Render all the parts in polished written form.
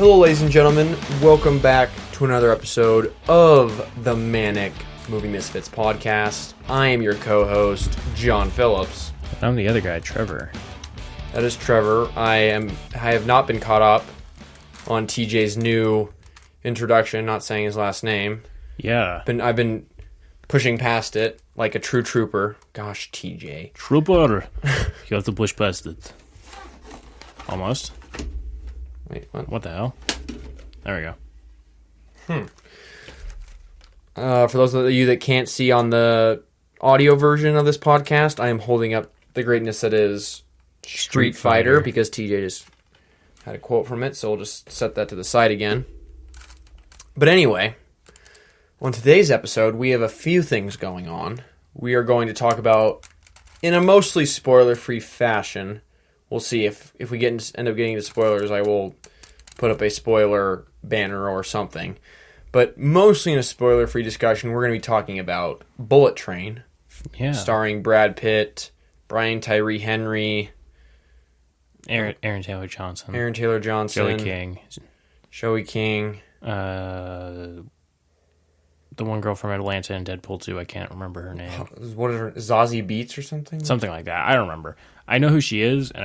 Hello, ladies and gentlemen. Welcome back to another episode of the Manic Movie Misfits podcast. I am your co-host, John Phillips. I'm the other guy, Trever. That is Trever. I have not been caught up on TJ's new introduction, not saying his last name. Yeah. I've been pushing past it like a true trooper. Gosh, TJ. Trooper. You have to push past it. Almost. Wait, what? What the hell? There we go. For those of you that can't see on the audio version of this podcast, I am holding up the greatness that is Street Fighter because TJ just had a quote from it, so we'll just set that to the side again. But anyway, on today's episode, we have a few things going on. We are going to talk about, in a mostly spoiler-free fashion, we'll see if we end up getting into spoilers, I will put up a spoiler banner or something. But mostly in a spoiler-free discussion, we're going to be talking about Bullet Train, starring Brad Pitt, Brian Tyree Henry, Aaron Taylor Johnson, Joey King, the one girl from Atlanta and Deadpool 2. I can't remember her name. What is her? Zazie Beetz or something? Something like that. I don't remember. I know who she is, and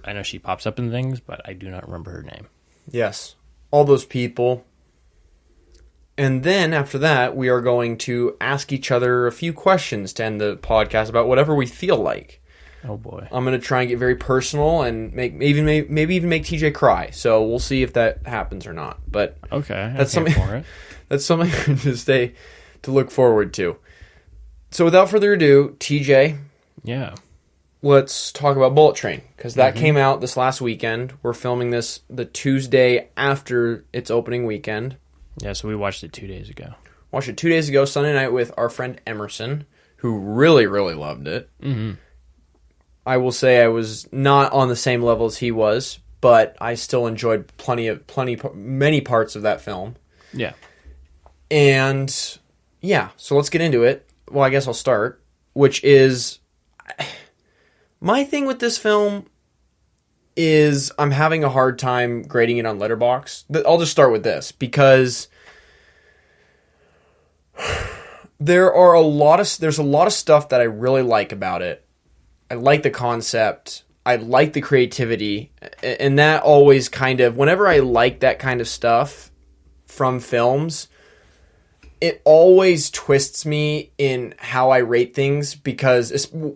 I know she pops up in things, but I do not remember her name. Yes, all those people. And then after that, we are going to ask each other a few questions to end the podcast about whatever we feel like. Oh boy! I'm going to try and get very personal and maybe even make TJ cry. So we'll see if that happens or not. But okay, that's something for it. That's something to look forward to. So without further ado, TJ. Yeah. Let's talk about Bullet Train, because that came out this last weekend. We're filming this the Tuesday after its opening weekend. Yeah, so we watched it 2 days ago. Watched it 2 days ago, Sunday night, with our friend Emerson, who really, really loved it. Mm-hmm. I will say I was not on the same level as he was, but I still enjoyed many parts of that film. Yeah. And, yeah, so let's get into it. Well, I guess I'll start, which is... My thing with this film is I'm having a hard time grading it on Letterboxd. I'll just start with this, because there's a lot of stuff that I really like about it. I like the concept. I like the creativity. And that always kind of, whenever I like that kind of stuff from films, it always twists me in how I rate things, because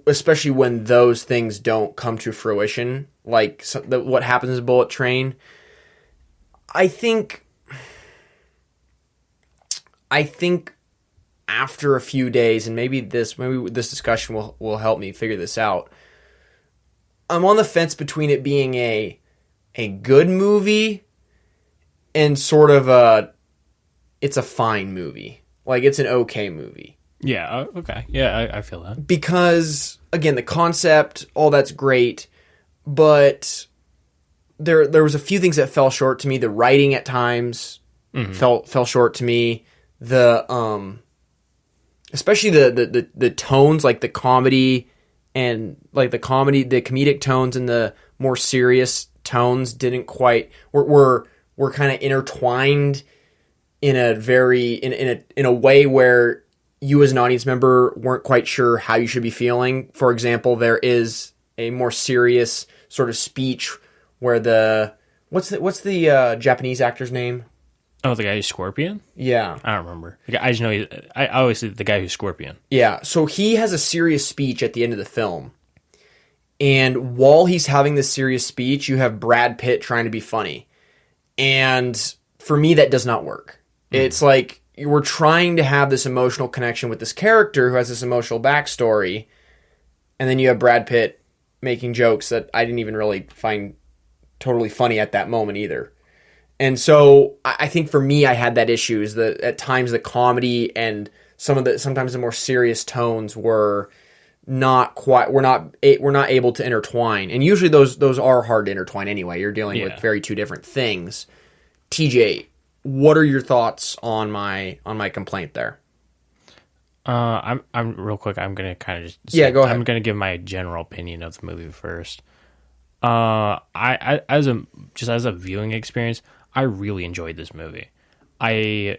especially when those things don't come to fruition, like what happens in Bullet Train. I think after a few days, and maybe this discussion will help me figure this out, I'm on the fence between it being a good movie and sort of it's a fine movie. Like, it's an okay movie. Yeah, okay. Yeah, I feel that. Because, again, the concept, all that's great, but there was a few things that fell short to me. The writing at times fell short to me. Especially the tones, like the comedy and like the comedic tones and the more serious tones didn't quite were kind of intertwined in a way where you as an audience member weren't quite sure how you should be feeling. For example, there is a more serious sort of speech where what's the Japanese actor's name? Oh, the guy who's Scorpion? Yeah. I don't remember. I just know I always say the guy who's Scorpion. Yeah, so he has a serious speech at the end of the film. And while he's having this serious speech, you have Brad Pitt trying to be funny. And for me, that does not work. It's like we're trying to have this emotional connection with this character who has this emotional backstory, and then you have Brad Pitt making jokes that I didn't even really find totally funny at that moment either. And so I think for me, I had that issue, is that at times the comedy and sometimes the more serious tones were not quite, we're not able to intertwine. And usually those are hard to intertwine anyway. You're dealing with very two different things. TJ, what are your thoughts on my complaint there? I'm real quick. I'm gonna kind of just go ahead. I'm gonna give my general opinion of the movie first. I as a viewing experience, I really enjoyed this movie. I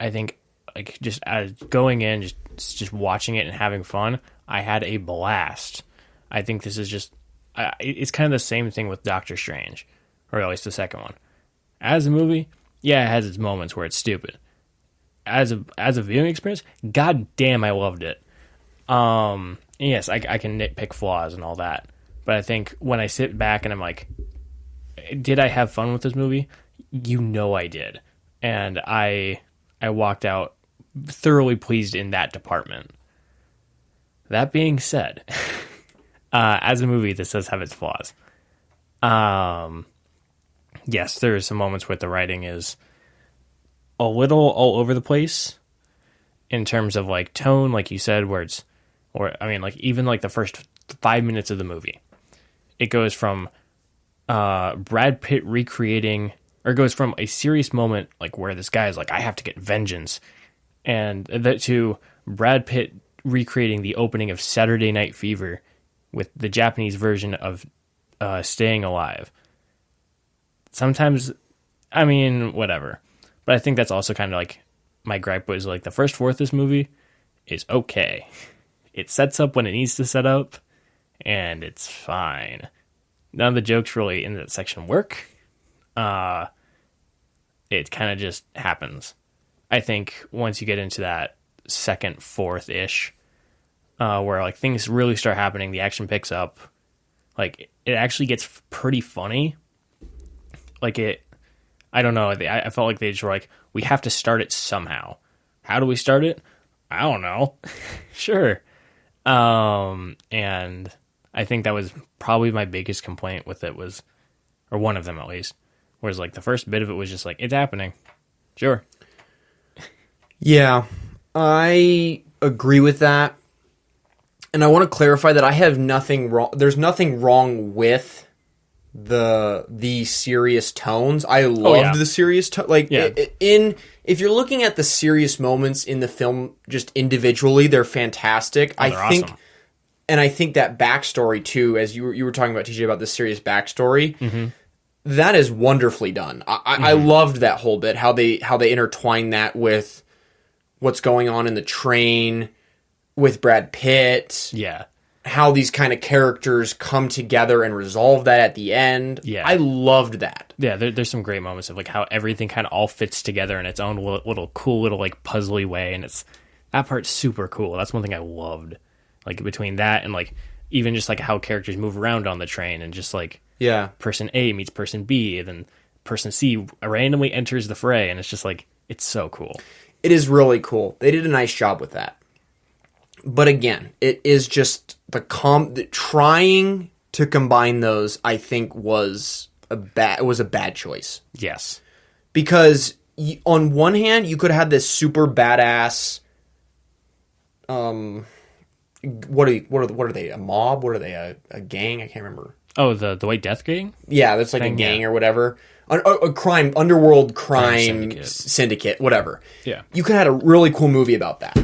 think like just as going in, just watching it and having fun, I had a blast. I think this is just it's kind of the same thing with Doctor Strange, or at least the second one. As a movie, yeah, it has its moments where it's stupid. As a viewing experience, god damn, I loved it. Yes, I can nitpick flaws and all that, but I think when I sit back and I'm like, did I have fun with this movie? You know I did, and I walked out thoroughly pleased in that department. That being said, as a movie, this does have its flaws. Yes, there are some moments where the writing is a little all over the place in terms of like tone, like you said, like even like the first 5 minutes of the movie, it goes from Brad Pitt recreating, or it goes from a serious moment like where this guy is like, I have to get vengeance, and that to Brad Pitt recreating the opening of Saturday Night Fever with the Japanese version of Staying Alive. Sometimes, I mean, whatever. But I think that's also kind of like my gripe was like the first fourth of this movie is okay. It sets up when it needs to set up, and it's fine. None of the jokes really in that section work. It kind of just happens. I think once you get into that second, fourth-ish, where like things really start happening, the action picks up, like it actually gets pretty funny. Like I don't know. I felt like they just were like, we have to start it somehow. How do we start it? I don't know. Sure. And I think that was probably my biggest complaint with it was, or one of them at least, was like the first bit of it was just like, it's happening. Sure. Yeah, I agree with that. And I want to clarify that I have nothing wrong. There's nothing wrong with the serious tones. I loved the serious tone. Like if you're looking at the serious moments in the film just individually, they're fantastic. They're awesome. And I think that backstory too, as you were talking about, TJ, about the serious backstory, that is wonderfully done. I loved that whole bit, how they intertwine that with what's going on in the train with Brad Pitt. Yeah. How these kind of characters come together and resolve that at the end. Yeah. I loved that. Yeah, there's some great moments of like how everything kind of all fits together in its own little cool little like puzzly way, and that part's super cool. That's one thing I loved. Like between that and like even just like how characters move around on the train, and just like person A meets person B, and then person C randomly enters the fray, and it's just like, it's so cool. It is really cool. They did a nice job with that. But again, it is just trying to combine those, I think, was a bad choice. Yes. Because on one hand, you could have had this super badass what are they? A mob? What are they? A gang? I can't remember. Oh, the White Death Gang? Yeah, that's like a gang or whatever. A crime, underworld crime syndicate, whatever. Yeah. You could have had a really cool movie about that.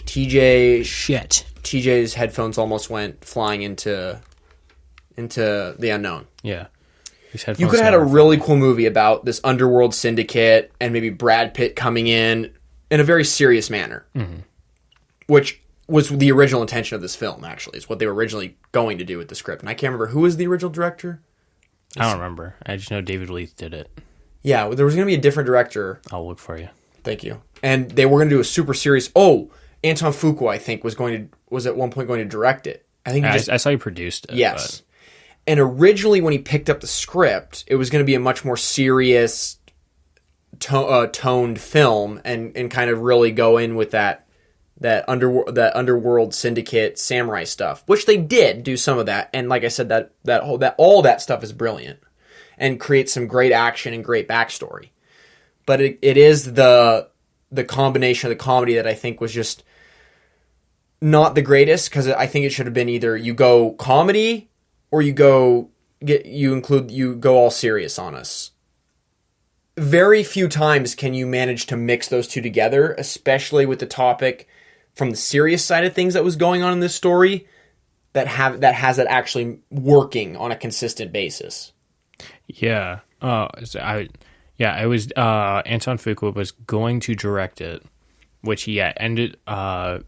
TJ's headphones almost went flying into the unknown. Yeah. You could have had a really cool movie about this underworld syndicate and maybe Brad Pitt coming in a very serious manner. Mm-hmm. Which was the original intention of this film, actually. It's what they were originally going to do with the script. And I can't remember who was the original director. I don't remember. I just know David Leith did it. Yeah, there was going to be a different director. I'll look for you. Thank you. And they were going to do a super serious... Anton Fuqua, I think, was at one point going to direct it. I think I saw he produced it. Yes. But... And originally, when he picked up the script, it was going to be a much more serious, toned film, and kind of really go in with that underworld syndicate samurai stuff, which they did do some of that. And like I said, all that stuff is brilliant and creates some great action and great backstory. But it is the combination of the comedy that I think was just not the greatest, because I think it should have been either you go comedy or you go all serious on us. Very few times can you manage to mix those two together, especially with the topic from the serious side of things that was going on in this story that has it actually working on a consistent basis. Yeah. It was Anton Fuqua was going to direct it, which he ended up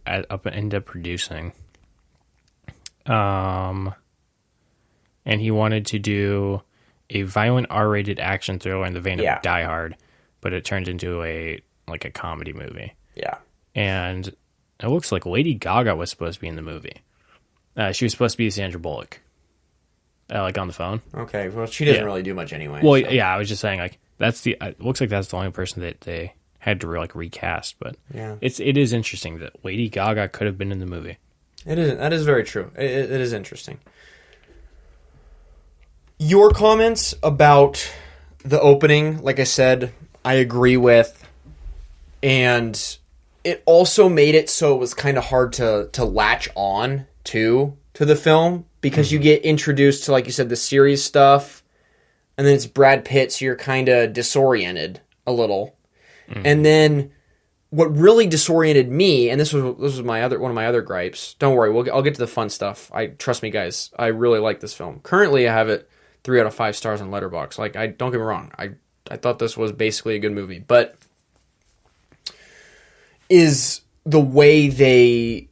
producing. And he wanted to do a violent R-rated action thriller in the vein of Die Hard, but it turned into a comedy movie. Yeah. And it looks like Lady Gaga was supposed to be in the movie. She was supposed to be Sandra Bullock. On the phone. Okay, well, she doesn't really do much anyway. Well, so. I was just saying, it looks like that's the only person that they had to recast, but it is interesting that Lady Gaga could have been in the movie. That is very true. It is interesting. Your comments about the opening, like I said, I agree with, and it also made it so it was kind of hard to latch on to the film, because you get introduced to, like you said, the serious stuff, and then it's Brad Pitt, so you're kind of disoriented a little. And then what really disoriented me, and this was one of my other gripes. Don't worry, I'll get to the fun stuff. Trust me, guys. I really like this film. Currently, I have it 3 out of 5 stars on Letterboxd. I don't get me wrong. I thought this was basically a good movie, but is the way they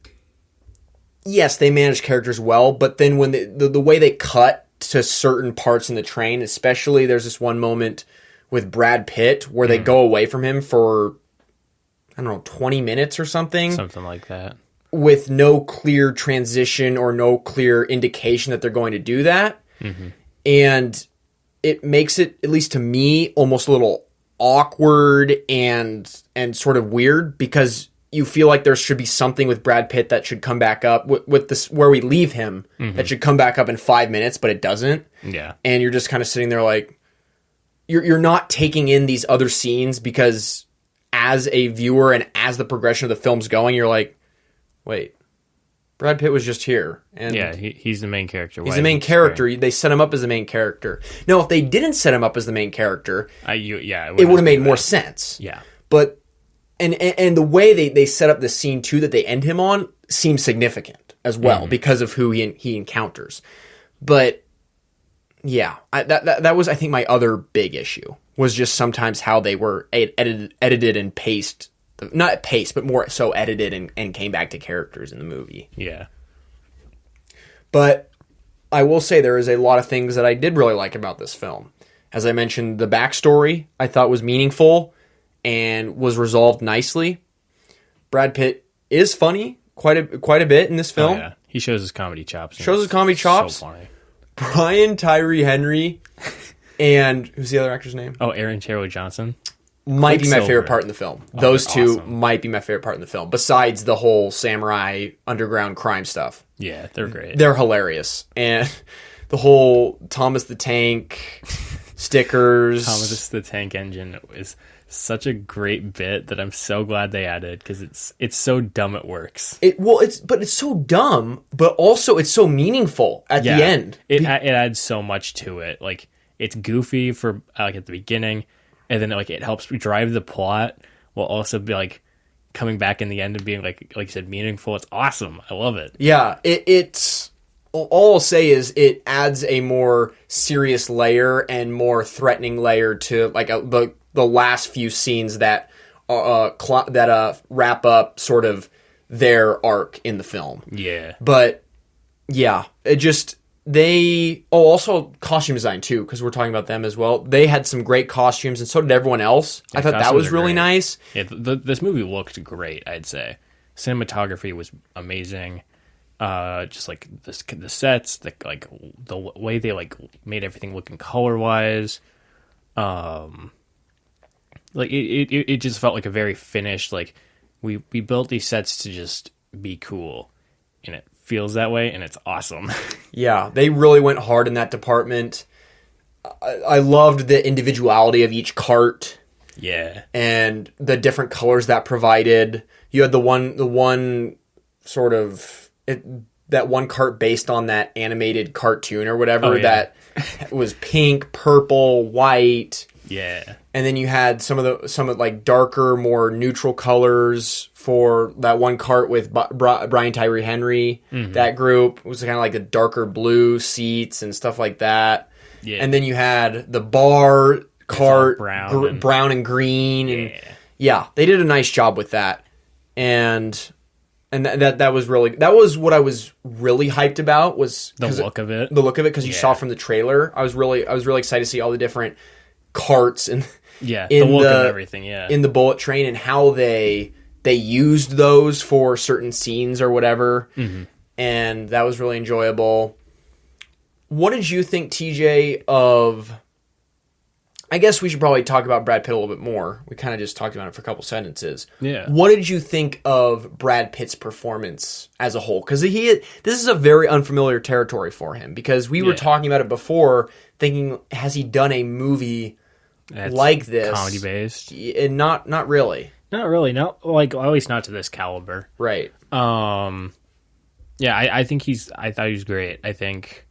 manage characters well, but then when the way they cut to certain parts in the train, especially there's this one moment with Brad Pitt where they go away from him for, I don't know, 20 minutes or something. Something like that. With no clear transition or no clear indication that they're going to do that. Mm-hmm. And it makes it, at least to me, almost a little awkward and sort of weird, because you feel like there should be something with Brad Pitt that should come back up with this, where we leave him, that should come back up in 5 minutes, but it doesn't. Yeah. And you're just kind of sitting there like, you're not taking in these other scenes, because as a viewer and as the progression of the film's going, you're like, wait, Brad Pitt was just here. And yeah, he's the main character. He's the main character. They set him up as the main character. No, if they didn't set him up as the main character, it would have made more sense. Yeah. But and the way they set up the scene too that they end him on seems significant as well, because of who he encounters. But yeah, that was, I think, my other big issue was just sometimes how they were edited and paced. Not paced, but more so edited and came back to characters in the movie. Yeah. But I will say there is a lot of things that I did really like about this film. As I mentioned, the backstory I thought was meaningful and was resolved nicely. Brad Pitt is funny quite a bit in this film. Oh, yeah. He shows his comedy chops. So funny. Brian Tyree Henry and who's the other actor's name? Oh, Aaron Taylor Johnson. Might be my favorite part in the film. Those two might be my favorite part in the film, besides the whole samurai underground crime stuff. Yeah, they're great. They're hilarious. And the whole Thomas the Tank stickers. Thomas the Tank Engine is such a great bit that I'm so glad they added, because it's so dumb it works. It's so dumb, but also it's so meaningful at the end. It adds so much to it. Like, it's goofy for at the beginning, and then it helps drive the plot while also be coming back in the end and being like you said, meaningful. It's awesome. I love it. Yeah, it's all I'll say is it adds a more serious layer and more threatening layer to the last few scenes that wrap up sort of their arc in the film. Yeah. But yeah, it just also costume design too, because we're talking about them as well. They had some great costumes, and so did everyone else. I thought that was really nice. Yeah, this movie looked great, I'd say. Cinematography was amazing. Just the sets, the way they made everything looking color wise. It just felt like a very finished, we built these sets to just be cool, and it feels that way, and it's awesome. Yeah, they really went hard in that department. I loved the individuality of each cart. Yeah. And the different colors that provided. You had the one sort of that one cart based on that animated cartoon or whatever that was pink, purple, white. Yeah. And then you had some of darker, more neutral colors for that one cart with Brian Tyree Henry. Mm-hmm. That group was kind of like the darker blue seats and stuff like that. Yeah. And then you had the bar cart, brown brown and green. And yeah, they did a nice job with that. And that was what I was really hyped about, was the look of it. The look of it, because you saw from the trailer. I was really excited to see all the different carts and the look of everything. Yeah, in the bullet train, and how they used those for certain scenes or whatever. Mm-hmm. And that was really enjoyable. What did you think, TJ, of... I guess we should probably talk about Brad Pitt a little bit more. We kind of just talked about it for a couple sentences. Yeah. What did you think of Brad Pitt's performance as a whole? Because this is a very unfamiliar territory for him. Because we were talking about it before, thinking, has he done a movie like this? Comedy-based? And not really. Not really. Not, like, at least not to this caliber. Right. Yeah, I think I thought he was great. I think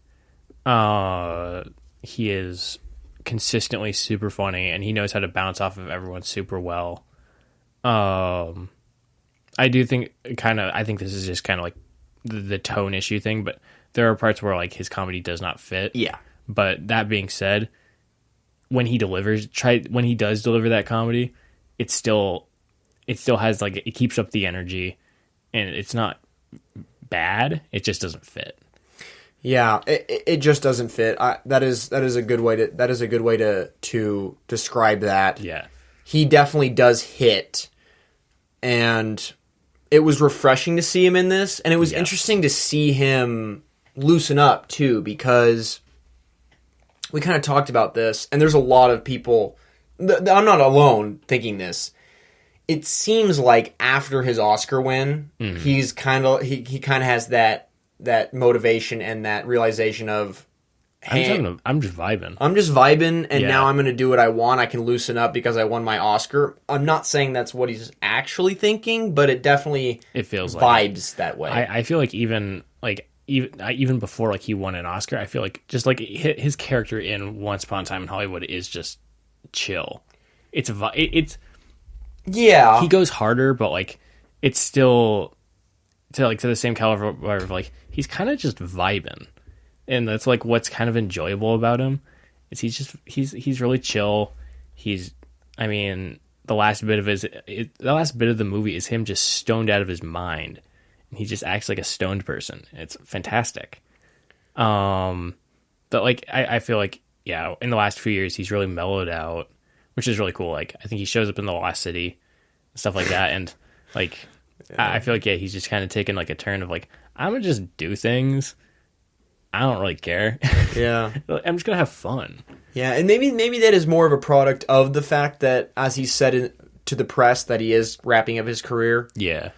he is consistently super funny, and he knows how to bounce off of everyone super well. I do think I think this is just kind of like the tone issue thing, but there are parts where like his comedy does not fit. Yeah. But that being said, when he does deliver that comedy, it still has like, it keeps up the energy, and it's not bad. It just doesn't fit. Yeah, it just doesn't fit. That is a good way to describe that. Yeah, he definitely does hit, and it was refreshing to see him in this, and it was interesting to see him loosen up too, because we kind of talked about this, and there's a lot of people. I'm not alone thinking this. It seems like after his Oscar win, he's kind of he kind of has that motivation and that realization of, hey, I'm just vibing. And now I'm going to do what I want. I can loosen up because I won my Oscar. I'm not saying that's what he's actually thinking, but it definitely feels vibes that way. I feel like even before like he won an Oscar, I feel like just like his character in Once Upon a Time in Hollywood is just chill. It's yeah. He goes harder, but like it's still to the same caliber of like he's kind of just vibing, and that's like what's kind of enjoyable about him is he's really chill. The last bit of the movie is him just stoned out of his mind, and he just acts like a stoned person. It's fantastic. But like I feel like in the last few years he's really mellowed out, which is really cool. Like I think he shows up in The Lost City, stuff like that, and like. Yeah. I feel like he's just kind of taken like a turn of like, I'm gonna just do things. I don't really care. Yeah, I'm just gonna have fun. Yeah, and maybe that is more of a product of the fact that, as he said to the press, that he is wrapping up his career. Yeah,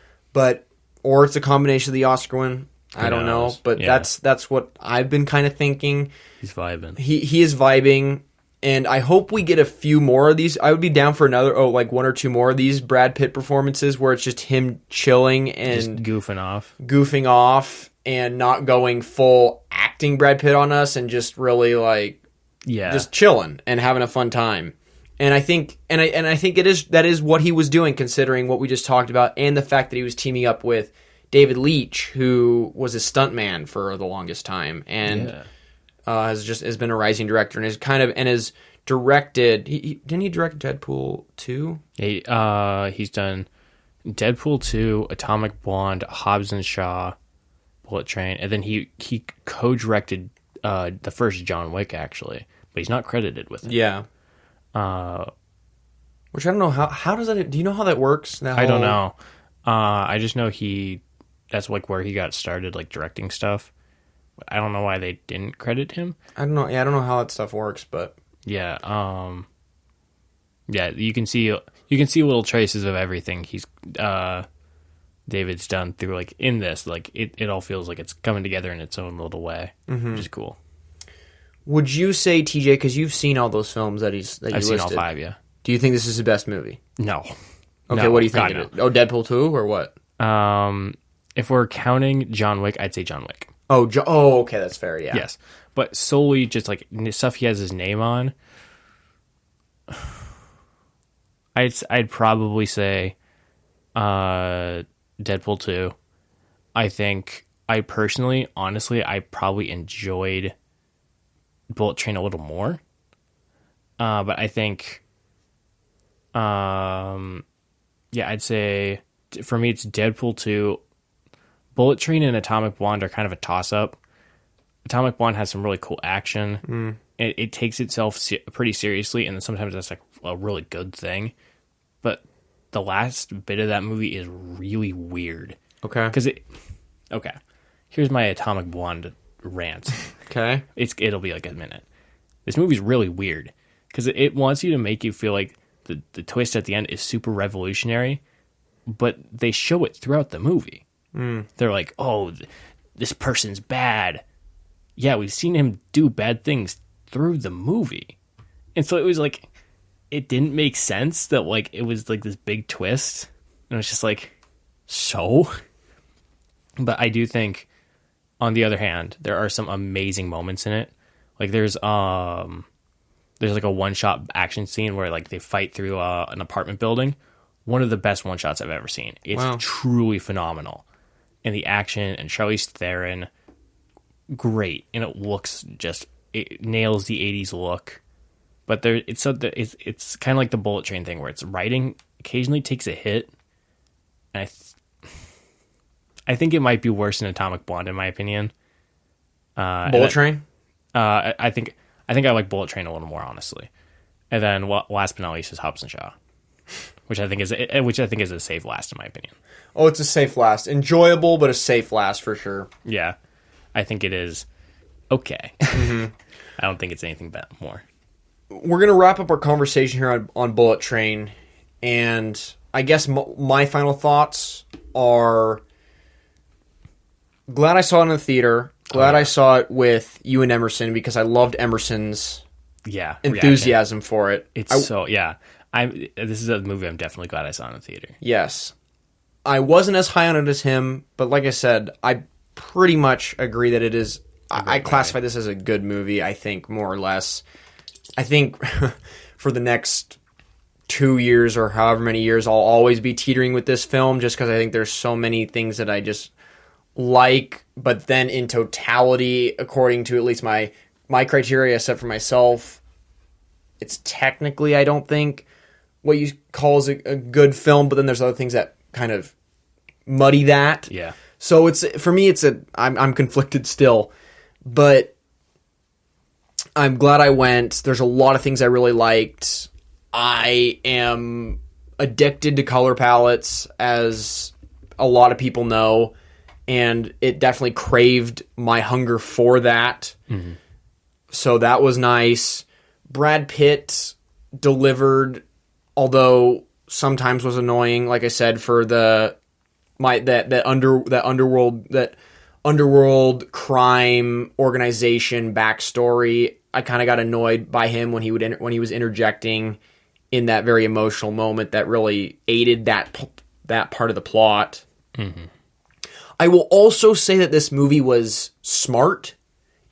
or it's a combination of the Oscar win. I don't know, but that's what I've been kind of thinking. He's vibing. He is vibing. And I hope we get a few more of these. I would be down for like one or two more of these Brad Pitt performances where it's just him chilling and just goofing off and not going full acting Brad Pitt on us, and just really like just chilling and having a fun time. And I think I think that is what he was doing, considering what we just talked about, and the fact that he was teaming up with David Leitch, who was a stuntman for the longest time, and has been a rising director, and has directed. Didn't he direct Deadpool 2? He's done Deadpool 2, Atomic Blonde, Hobbs and Shaw, Bullet Train, and then he co-directed the first John Wick, actually, but he's not credited with it. Yeah. Which I don't know how does that? Do you know how that works? I don't know. I just know that's like where he got started, like directing stuff. I don't know why they didn't credit him. I don't know. Yeah, I don't know how that stuff works, but yeah, you can see little traces of everything David's done through like in this. Like it all feels like it's coming together in its own little way, which is cool. Would you say, TJ, because you've seen all those films that I've seen all 5, yeah. Do you think this is his best movie? No. Okay, no, what do you think of it? Oh, Deadpool 2 or what? If we're counting John Wick, I'd say John Wick. Oh, okay, that's fair, yeah. Yes, but solely just like stuff he has his name on, I'd probably say Deadpool 2. I think I personally, honestly, I probably enjoyed Bullet Train a little more. But I think, I'd say for me it's Deadpool 2. Bullet Train and Atomic Blonde are kind of a toss-up. Atomic Blonde has some really cool action. It takes itself pretty seriously, and then sometimes that's like a really good thing. But the last bit of that movie is really weird. Okay. Okay. Here's my Atomic Blonde rant. Okay. It'll be like a minute. This movie's really weird because it wants you to make you feel like the twist at the end is super revolutionary, but they show it throughout the movie. They're like, oh, this person's bad. Yeah, we've seen him do bad things through the movie. And so it was like, it didn't make sense that like it was like this big twist. And it was just like, so? But I do think, on the other hand, there are some amazing moments in it. Like there's like a one-shot action scene where like they fight through an apartment building. One of the best one-shots I've ever seen. It's truly phenomenal. And the action and Charlize Theron, great. And it nails the 80s look. But it's kind of like the Bullet Train thing where its writing occasionally takes a hit. And I think it might be worse than Atomic Blonde in my opinion. Bullet Train? I think I like Bullet Train a little more, honestly. And then last but not least is Hobbs and Shaw, which I think is a safe last in my opinion. Oh, it's a safe last. Enjoyable, but a safe last for sure. Yeah, I think it is okay. I don't think it's anything more. We're gonna wrap up our conversation here on Bullet Train, and I guess my final thoughts are: glad I saw it in the theater. Glad I saw it with you and Emerson because I loved Emerson's enthusiasm reaction for it. This is a movie I'm definitely glad I saw in the theater. Yes. I wasn't as high on it as him, but like I said, I pretty much agree that it is. I classify this as a good movie, I think, more or less. I think for the next 2 years or however many years, I'll always be teetering with this film just because I think there's so many things that I just like, but then in totality, according to at least my criteria set for myself, it's technically, I don't think, what you call is a good film, but then there's other things that kind of muddy that. Yeah. So for me, I'm conflicted still, but I'm glad I went. There's a lot of things I really liked. I am addicted to color palettes, as a lot of people know, and it definitely craved my hunger for that. Mm-hmm. So that was nice. Brad Pitt delivered, although sometimes was annoying, like I said, for that underworld crime organization backstory. I kind of got annoyed by him when he was interjecting in that very emotional moment that really aided that part of the plot. Mm-hmm. I will also say that this movie was smart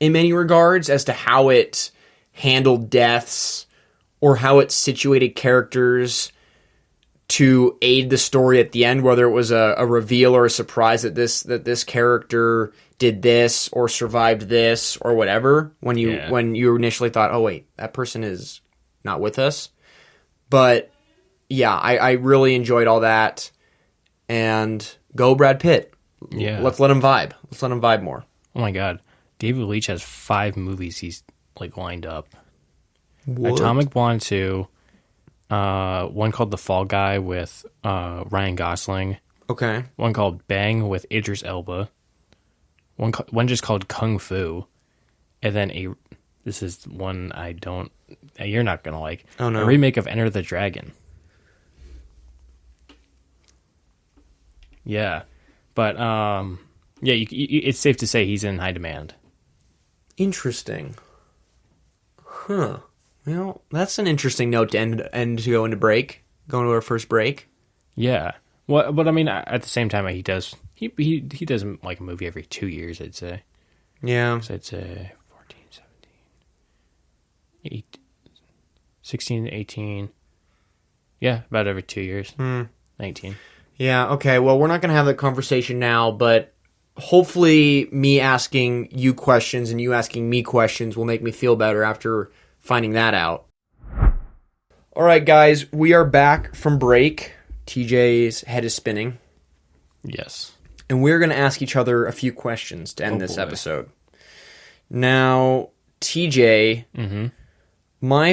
in many regards as to how it handled deaths or how it situated characters to aid the story at the end, whether it was a reveal or a surprise that this character did this or survived this or whatever, when you initially thought, oh wait, that person is not with us. But yeah, I really enjoyed all that. And go Brad Pitt. Yeah. Let's let him vibe. Let's let him vibe more. Oh my God. David Leitch has 5 movies he's lined up. What? Atomic Blonde 2, one called The Fall Guy with Ryan Gosling. Okay. One called Bang with Idris Elba. One just called Kung Fu. And then this is one you're not going to like. Oh no. A remake of Enter the Dragon. Yeah. But, it's safe to say he's in high demand. Interesting. Huh. Well, that's an interesting note to end to go into break. Going to our first break. Yeah. Well, but I mean, at the same time, he does like a movie every 2 years, I'd say. Yeah. So I'd say 14, 17, 16, 18. Yeah, about every 2 years. 19. Yeah, okay. Well, we're not going to have that conversation now, but hopefully me asking you questions and you asking me questions will make me feel better after finding that out. All right, guys, we are back from break. TJ's head is spinning. Yes. And we're going to ask each other a few questions to end this episode. Now, TJ,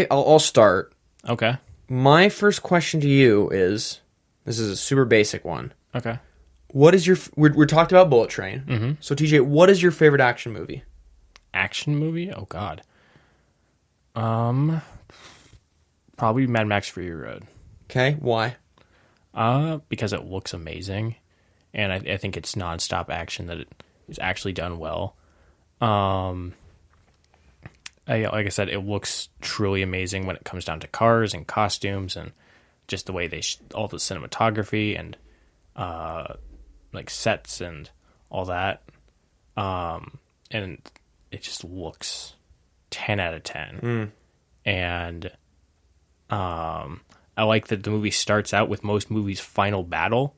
I'll start. Okay. My first question to you is, this is a super basic one. Okay. What is your, we're talked about Bullet Train. Mm-hmm. So TJ, what is your favorite action movie? Action movie? Oh, God. Probably Mad Max Fury Road. Okay, why? Because it looks amazing, and I think it's nonstop action that it is actually done well. Like I said, it looks truly amazing when it comes down to cars and costumes and just the way they all the cinematography and like sets and all that. And it just looks 10 out of 10. And I like that the movie starts out with most movies' final battle,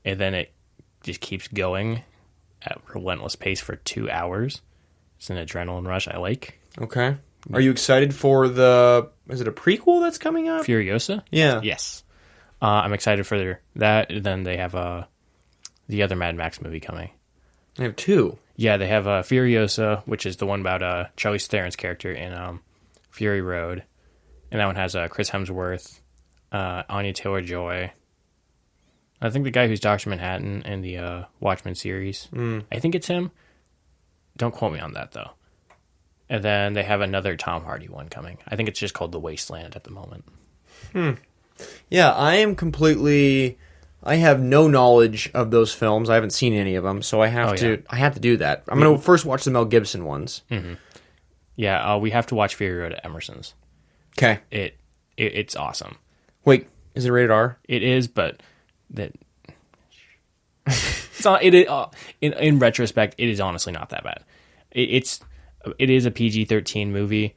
and then it just keeps going at relentless pace for 2 hours. It's an adrenaline rush I like. Okay. Are you excited for is it a prequel that's coming out? Furiosa? Yeah. Yes. I'm excited for that. And then they have the other Mad Max movie coming. They have two. Yeah, they have Furiosa, which is the one about Charlize Theron's character in Fury Road. And that one has Chris Hemsworth, Anya Taylor-Joy. I think the guy who's Dr. Manhattan in the Watchmen series. I think it's him. Don't quote me on that, though. And then they have another Tom Hardy one coming. I think it's just called The Wasteland at the moment. Yeah, I have no knowledge of those films. I haven't seen any of them, so I have to do that. I'm going to first watch the Mel Gibson ones. Mm-hmm. Yeah, we have to watch Fury Road at Emerson's. Okay. It's awesome. Wait, is it rated R? It is, but that it's not. In retrospect, it is honestly not that bad. It is a PG-13 movie,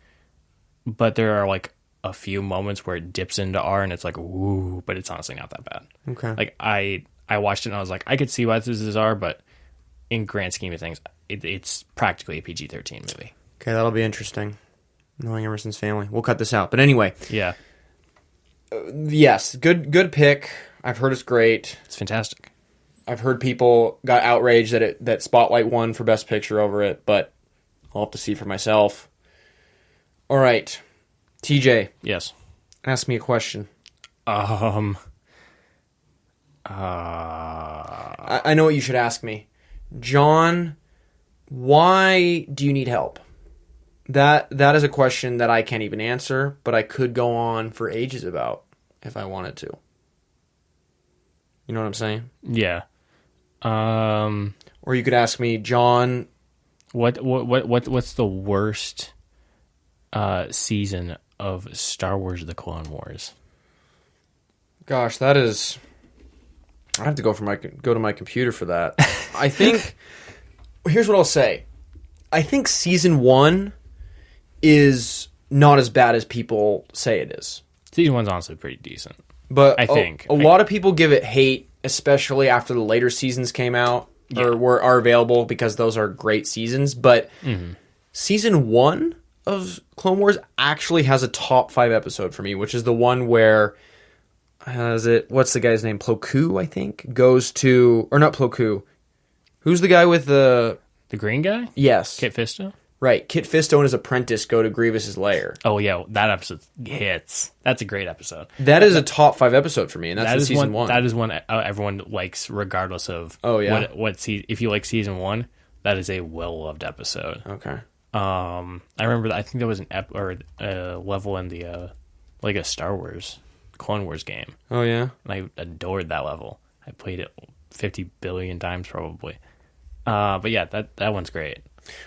but there are like a few moments where it dips into R, and it's like ooh, but it's honestly not that bad. Okay. Like I watched it and I was like, I could see why this is R, but in grand scheme of things, it's practically a PG-13 movie. Okay, that'll be interesting. Knowing Emerson's family. We'll cut this out. But anyway. Yeah. Yes, good pick. I've heard it's great. It's fantastic. I've heard people got outraged that Spotlight won for Best Picture over it, but I'll have to see for myself. All right. TJ. Yes. Ask me a question. I know what you should ask me. John, why do you need help? That is a question that I can't even answer, but I could go on for ages about if I wanted to. You know what I'm saying? Yeah. Or you could ask me, John, what's the worst season of Star Wars: The Clone Wars? Gosh, that is. I have to go to my computer for that. I think. Here's what I'll say. I think season 1 is not as bad as people say it is. Season 1's honestly pretty decent. But I think a lot of people give it hate, especially after the later seasons came out or are available because those are great seasons. But season 1 of Clone Wars actually has a top 5 episode for me, which is the one where what's the guy's name? Plo Koon, I think, goes to, or not Plo Koon. Who's the guy with the green guy? Yes. Kit Fisto? Right. Kit Fisto and his apprentice go to Grievous's lair. Oh, yeah. That episode hits. That's a great episode. That is a top 5 episode for me, and that's season 1. That is one everyone likes regardless of if you like season 1, that is a well-loved episode. Okay. I remember I think there was a level in the like a Star Wars Clone Wars game. Oh, yeah? And I adored that level. I played it 50 billion times probably. But yeah, that one's great.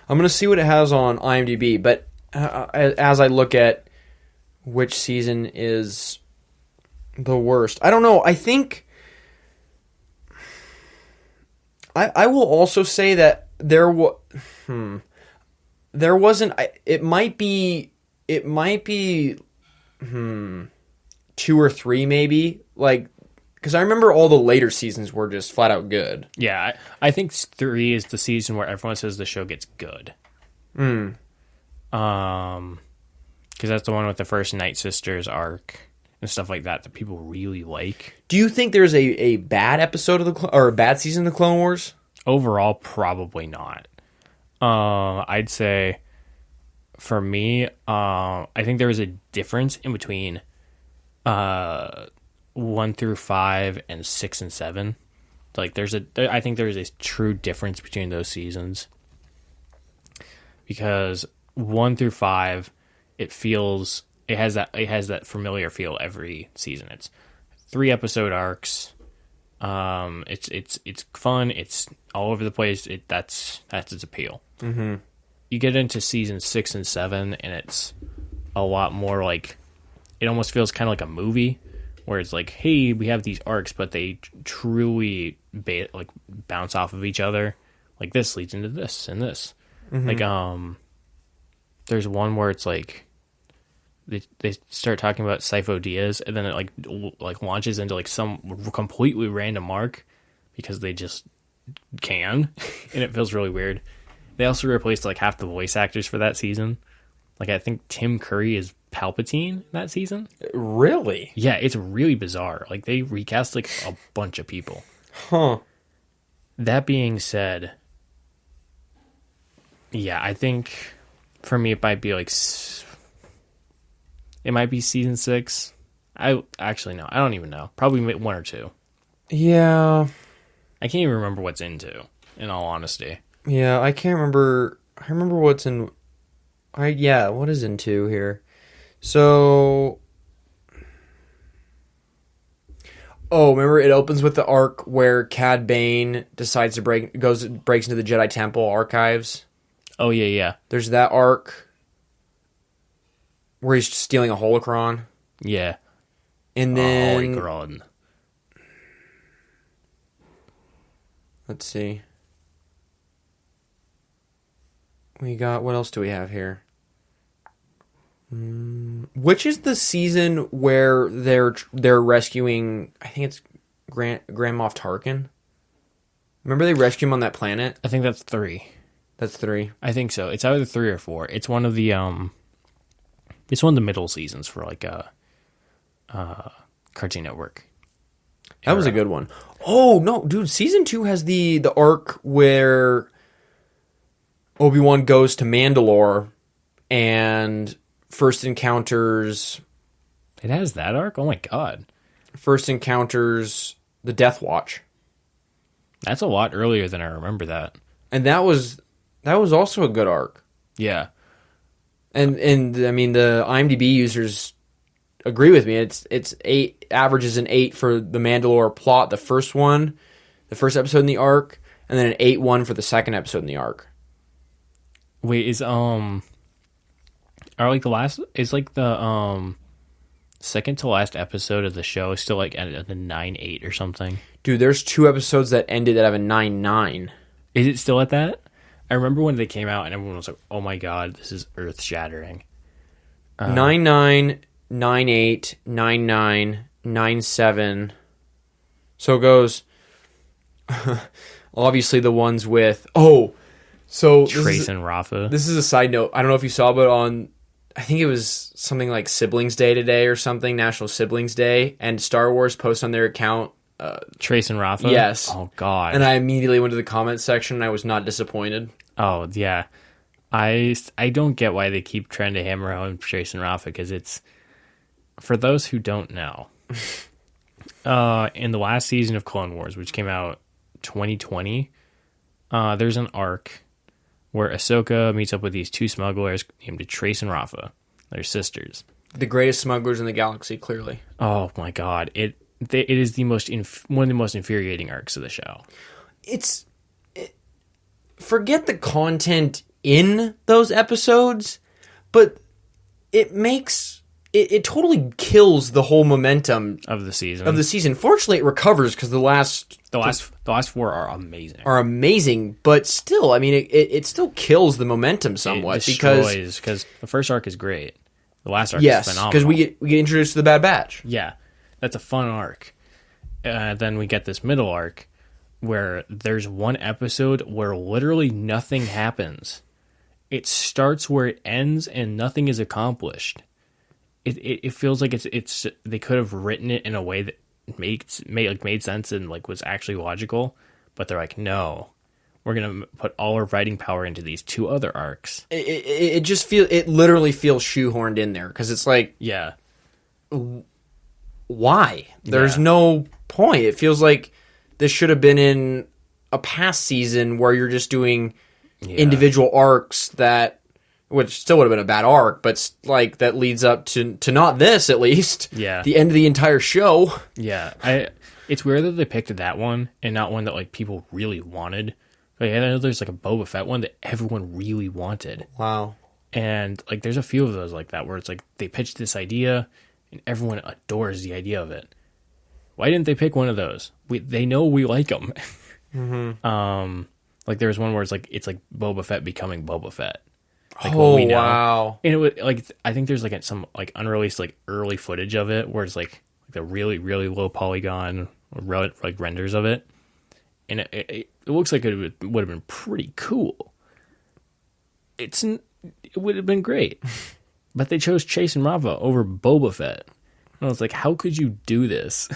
I'm going to see what it has on IMDb, but as I look at which season is the worst, I don't know. I think I will also say that there wasn't. It might be 2 or 3 maybe. Like Because I remember all the later seasons were just flat out good. Yeah, I think 3 is the season where everyone says the show gets good. Because that's the one with the first Night Sisters arc and stuff like that people really like. Do you think there's a bad episode of or a bad season of the Clone Wars? Overall, probably not. I'd say for me, I think there was a difference in between 1 through 5 and 6 and 7. Like I think there's a true difference between those seasons, because 1 through 5, it has that familiar feel every season. It's 3 episode arcs. It's fun. It's all over the place. That's its appeal. Mm-hmm. You get into season 6 and 7, and it's a lot more like, it almost feels kind of like a movie, where it's like, hey, we have these arcs, but they truly bounce off of each other. Like, this leads into this and this. Mm-hmm. Like, there's one where it's like they start talking about Sifo Dyas, and then it like launches into like some completely random arc because they just can, and it feels really weird. They also replaced like half the voice actors for that season. Like, I think Tim Curry is Palpatine that season. Really? Yeah, it's really bizarre. Like, they recast like a bunch of people. Huh. That being said, yeah, I think for me it might be like, it might be season 6. I actually no, I don't even know. Probably 1 or 2. Yeah. I can't even remember what's in 2, in all honesty. Yeah, I can't remember. I remember what's in. What is in 2 here? So, remember it opens with the arc where Cad Bane decides to breaks into the Jedi Temple archives. Oh yeah. There's that arc where he's stealing a holocron. Yeah. And then holocron. Let's see. What else do we have here? Which is the season where they're rescuing, I think it's Grand Moff Tarkin? Remember they rescue him on that planet? I think that's 3. That's 3. I think so. It's either 3 or 4. It's one of the it's one of the middle seasons for like Cartoon Network. That was a good one. Oh no, dude! Season 2 has the arc where Obi-Wan goes to Mandalore and first encounters. It has that arc? Oh my god! First encounters the Death Watch. That's a lot earlier than I remember that. And that was also a good arc. Yeah. And I mean, the IMDb users agree with me. It's 8, averages an 8 for the Mandalore plot, the first episode in the arc, and then an 8.1 for the second episode in the arc. Wait, is the second to last episode of the show is still like at the 9.8 or something? Dude, there's 2 episodes that ended that have a 9.9. Is it still at that? I remember when they came out and everyone was like, "Oh my god, this is earth shattering." 9.9, 9.8, 9.9, 9.7. So it goes. Obviously, the ones with Trace and Rafa. This is a side note. I don't know if you saw, but I think it was something like Siblings Day today or something, National Siblings Day, and Star Wars posts on their account. Trace and Rafa? Yes. Oh, God. And I immediately went to the comments section and I was not disappointed. Oh, yeah. I don't get why they keep trying to hammer home Trace and Rafa, because it's, for those who don't know, in the last season of Clone Wars, which came out 2020, there's an arc where Ahsoka meets up with these 2 smugglers named Trace and Rafa. They're sisters. The greatest smugglers in the galaxy, clearly. Oh, my God. It is the one of the most infuriating arcs of the show. Forget the content in those episodes, but it totally kills the whole momentum of the season. Fortunately, it recovers because the last 4 are amazing. But still, I mean, it still kills the momentum somewhat, because the first arc is great. The last arc is phenomenal. Because we get introduced to the Bad Batch. Yeah, that's a fun arc. then we get this middle arc where there's one episode where literally nothing happens. It starts where it ends and nothing is accomplished. It feels like it's they could have written it in a way that made sense and like was actually logical, but they're like, no, we're gonna put all our writing power into these two other arcs. It literally feels shoehorned in there because it's like, Yeah, why? There's Yeah. no point. It feels like this should have been in a past season where you're just doing individual arcs that, which still would have been a bad arc, but like that leads up to not this at least. Yeah. The end of the entire show. Yeah. It's weird that they picked that one and not one that like people really wanted. Like, I know there's like a Boba Fett one that everyone really wanted. Wow. And like there's a few of those like that where it's like they pitched this idea and everyone adores the idea of it. Why didn't they pick one of those? They know we like them. Mm-hmm. Like there was one where it's like Boba Fett becoming Boba Fett. Like Oh, what we know. wow. And it was like I think there's like some like unreleased like early footage of it where it's like the really really low polygon like renders of it, and it looks like it would have been pretty cool. It would have been great, but they chose Chase and Rava over Boba Fett. And I was like, how could you do this?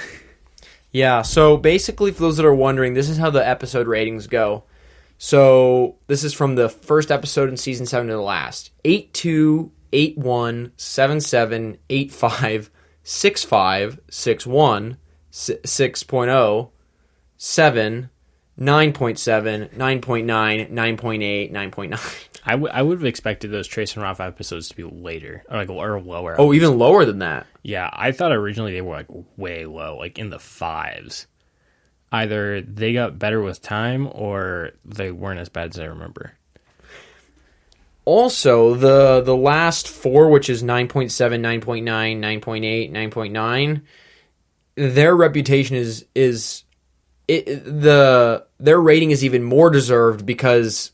Yeah, so basically, for those that are wondering, this is how the episode ratings go. So this is from the first episode in season 7 to the last. 8.2, 8.1, 7.7, 8.5, 6.5, 6.1, 6.0, 7, 9.7, 9.9, 9.8, 9.9. I would have expected those Trace and Ralph episodes to be later, or lower. Oh, even lower than that. Yeah, I thought originally they were like way low, like in the 5s. Either they got better with time, or they weren't as bad as I remember. Also, the last 4, which is 9.7, 9.9, 9.8, 9.9, their reputation their rating is even more deserved because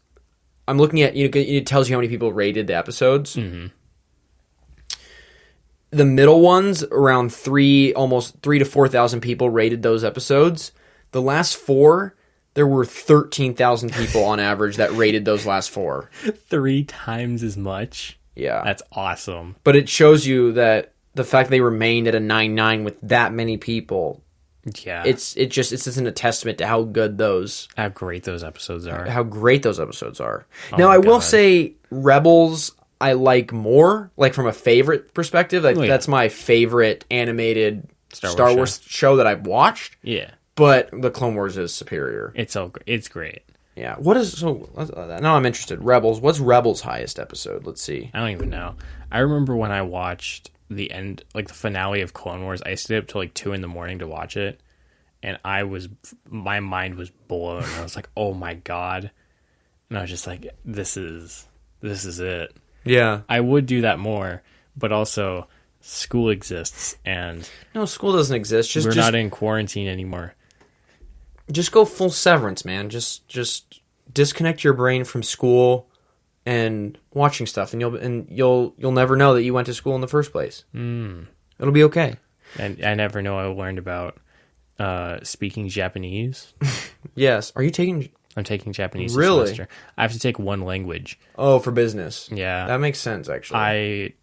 I'm looking at, it tells you how many people rated the episodes. Mm-hmm. The middle ones, around almost 3,000 to 4,000 people rated those episodes. The last 4, there were 13,000 people on average that rated those last 4. 3 times as much. Yeah. That's awesome. But it shows you that the fact they remained at a 9.9 with that many people, Yeah. it's just a testament to how good how great those episodes are. how great those episodes are. Oh Now, my I will God. say Rebels I like more, like from a favorite perspective. Like, Oh, yeah. that's my favorite animated Star Wars show that I've watched. Yeah. But the Clone Wars is superior. It's great. Yeah. Now I'm interested. Rebels. What's Rebels' highest episode? Let's see. I don't even know. I remember when I watched the end, like the finale of Clone Wars, I stayed up till like 2 a.m. to watch it. And my mind was blown. I was like, oh my God. And I was just like, this is it. Yeah. I would do that more, but also school exists and No, school doesn't exist. we're not in quarantine anymore. Just go full severance, man. Just disconnect your brain from school and watching stuff, and you'll never know that you went to school in the first place. It'll be okay. And I never know I learned about speaking Japanese. Yes. Are you taking? I'm taking Japanese Really? this semester. I have to take one language. Oh, for business. Yeah. That makes sense, actually.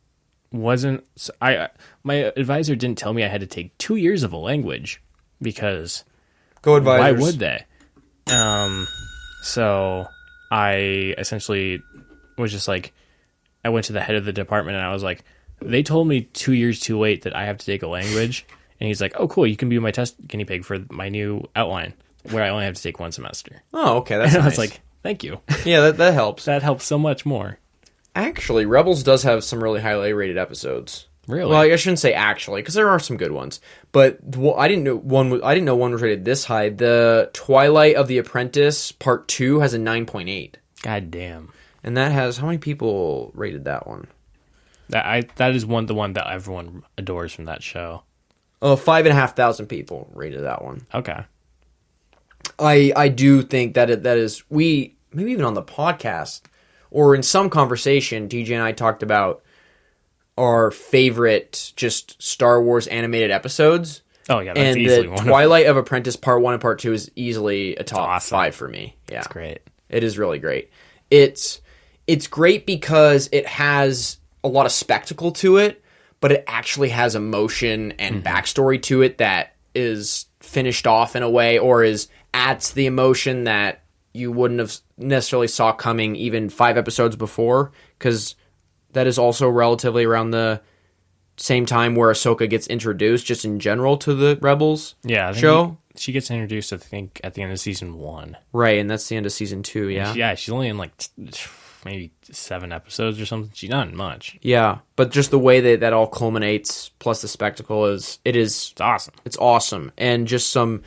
My advisor didn't tell me I had to take 2 years of a language because Go advisors. why would they? So I essentially was just like, I went to the head of the department and I was like, they told me 2 years too late that I have to take a language. And he's like, oh, cool, you can be my test guinea pig for my new outline where I only have to take 1 semester. Oh, okay. That's And nice. I was like, thank you. yeah, that helps. That helps so much more. Actually, Rebels does have some really highly rated episodes. Really? Well, I shouldn't say actually, because there are some good ones. But I didn't know one was rated this high. The Twilight of the Apprentice Part 2 has a 9.8, God damn. and that has how many people rated that one? That is the one that everyone adores from that show. Oh, 5,500 people rated that one. Okay. I do think that maybe even on the podcast or in some conversation, DJ and I talked about our favorite just Star Wars animated episodes. Oh yeah, that's And easily the one Twilight of Apprentice Part 1 and Part 2 is easily a top awesome. 5 for me. Yeah. That's great. It is really great. It's great because it has a lot of spectacle to it, but it actually has emotion and backstory to it that is finished off in a way, or adds the emotion that you wouldn't have necessarily saw coming even 5 episodes before, because that is also relatively around the same time where Ahsoka gets introduced just in general to the Rebels show. She gets introduced, I think, at the end of season 1. Right, and that's the end of season 2, yeah? Yeah, she's only in like maybe 7 episodes or something. She's not in much. Yeah, but just the way that all culminates, plus the spectacle, it's awesome. It's awesome, and just some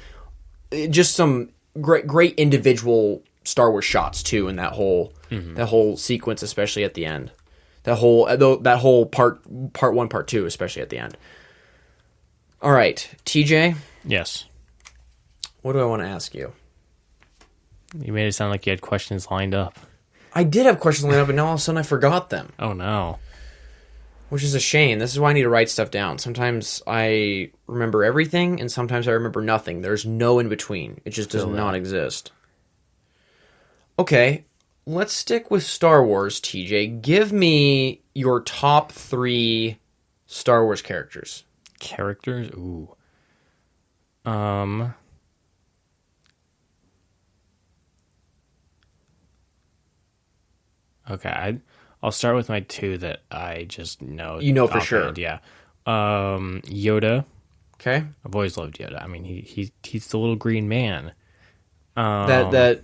great individual Star Wars shots too in that whole sequence, especially at the end. That whole part 1, part 2, especially at the end. All right, TJ. Yes. What do I want to ask you? You made it sound like you had questions lined up. I did have questions lined up, but now all of a sudden I forgot them. Oh no. Which is a shame. This is why I need to write stuff down. Sometimes I remember everything, and sometimes I remember nothing. There's no in between. It just does not exist. Okay, let's stick with Star Wars, TJ. Give me your top 3 Star Wars characters. Characters? Ooh. Okay, I'll start with my 2 that I just know. You know for sure. Hand, yeah. Yoda. Okay. I've always loved Yoda. I mean, he's the little green man. That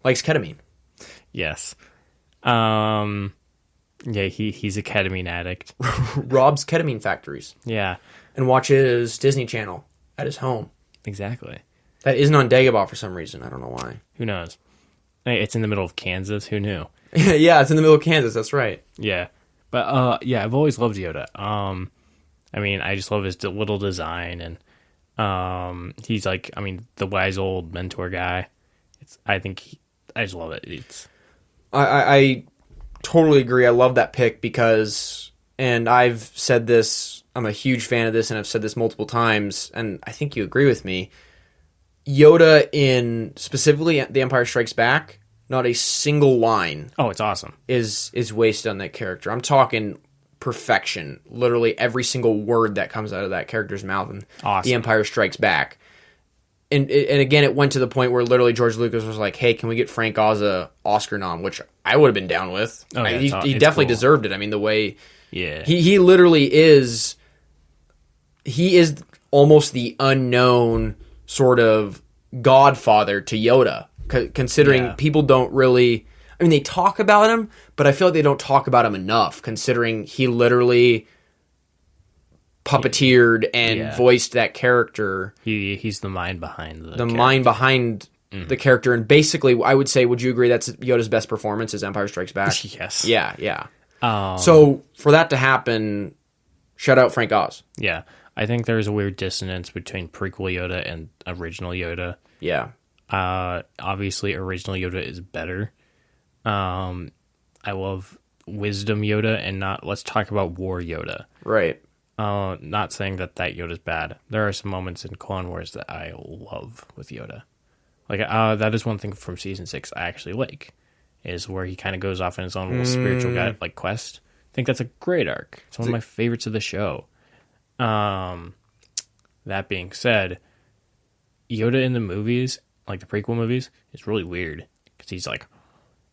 likes ketamine. Yes. Yeah, he's a ketamine addict. Robs ketamine factories. Yeah. And watches Disney Channel at his home. Exactly. That isn't on Dagobah for some reason. I don't know why. Who knows? Hey, it's in the middle of Kansas. Who knew? Yeah, it's in the middle of Kansas. That's right. Yeah. But, yeah, I've always loved Yoda. I mean, I just love his little design, and he's like, I mean, the wise old mentor guy. I just love it. I totally agree. I love that pick because, and I've said this, I'm a huge fan of this, and I've said this multiple times, and I think you agree with me. Yoda in specifically The Empire Strikes Back, not a single line. Oh, it's awesome. Is wasted on that character. I'm talking perfection. Literally every single word that comes out of that character's mouth in The Empire Strikes Back. And again, it went to the point where literally George Lucas was like, "Hey, can we get Frank Oz a Oscar nom?" Which I would have been down with. Oh, yeah, he definitely deserved it. I mean, the way he literally is, he is almost the unknown sort of godfather to Yoda. Considering people don't really, I mean, they talk about him, but I feel like they don't talk about him enough. Considering he literally puppeteered and voiced that character. He's the mind behind the character, and basically, I would say, would you agree that's Yoda's best performance? Is Empire Strikes Back? Yes. Yeah. So for that to happen, shout out Frank Oz. Yeah, I think there's a weird dissonance between prequel Yoda and original Yoda. Yeah. Obviously, original Yoda is better. I love wisdom Yoda, and not let's talk about war Yoda. Right. Not saying that Yoda's bad. There are some moments in Clone Wars that I love with Yoda. Like, that is one thing from Season 6 I actually like, is where he kind of goes off on his own little spiritual guide, like, quest. I think that's a great arc. It's one of my favorites of the show. That being said, Yoda in the movies, like the prequel movies, is really weird. Because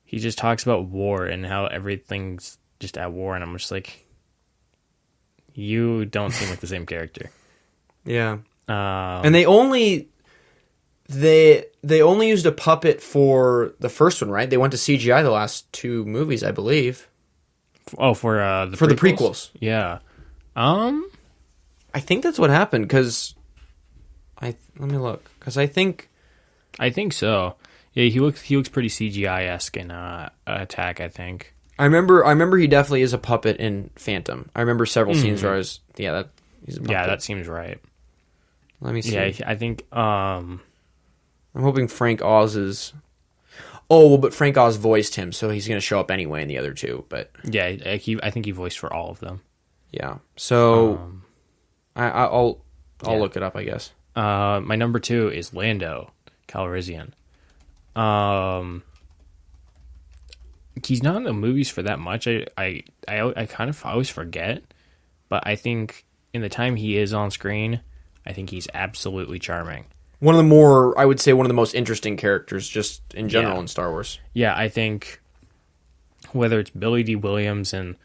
he just talks about war and how everything's just at war, and I'm just like, you don't seem like the same character. Yeah. And they only used a puppet for the first one, right? They went to CGI the last 2 movies, I believe. Oh, for the prequels? Yeah. I think that's what happened, because let me look, because I think so. Yeah, he looks pretty CGI-esque in Attack, I think. I remember he definitely is a puppet in Phantom. I remember several scenes where I was, he's a puppet. Yeah, that seems right. Let me see. Yeah, I think, I'm hoping Frank Oz is... Oh, well, but Frank Oz voiced him, so he's going to show up anyway in the other 2, but... Yeah, I think he voiced for all of them. Yeah. So I'll look it up, I guess. My number 2 is Lando Calrissian. He's not in the movies for that much. I kind of always forget, but I think in the time he is on screen, I think he's absolutely charming. One of the more, I would say, one of the most interesting characters just in general in Star Wars. Yeah, I think whether it's Billy D. Williams in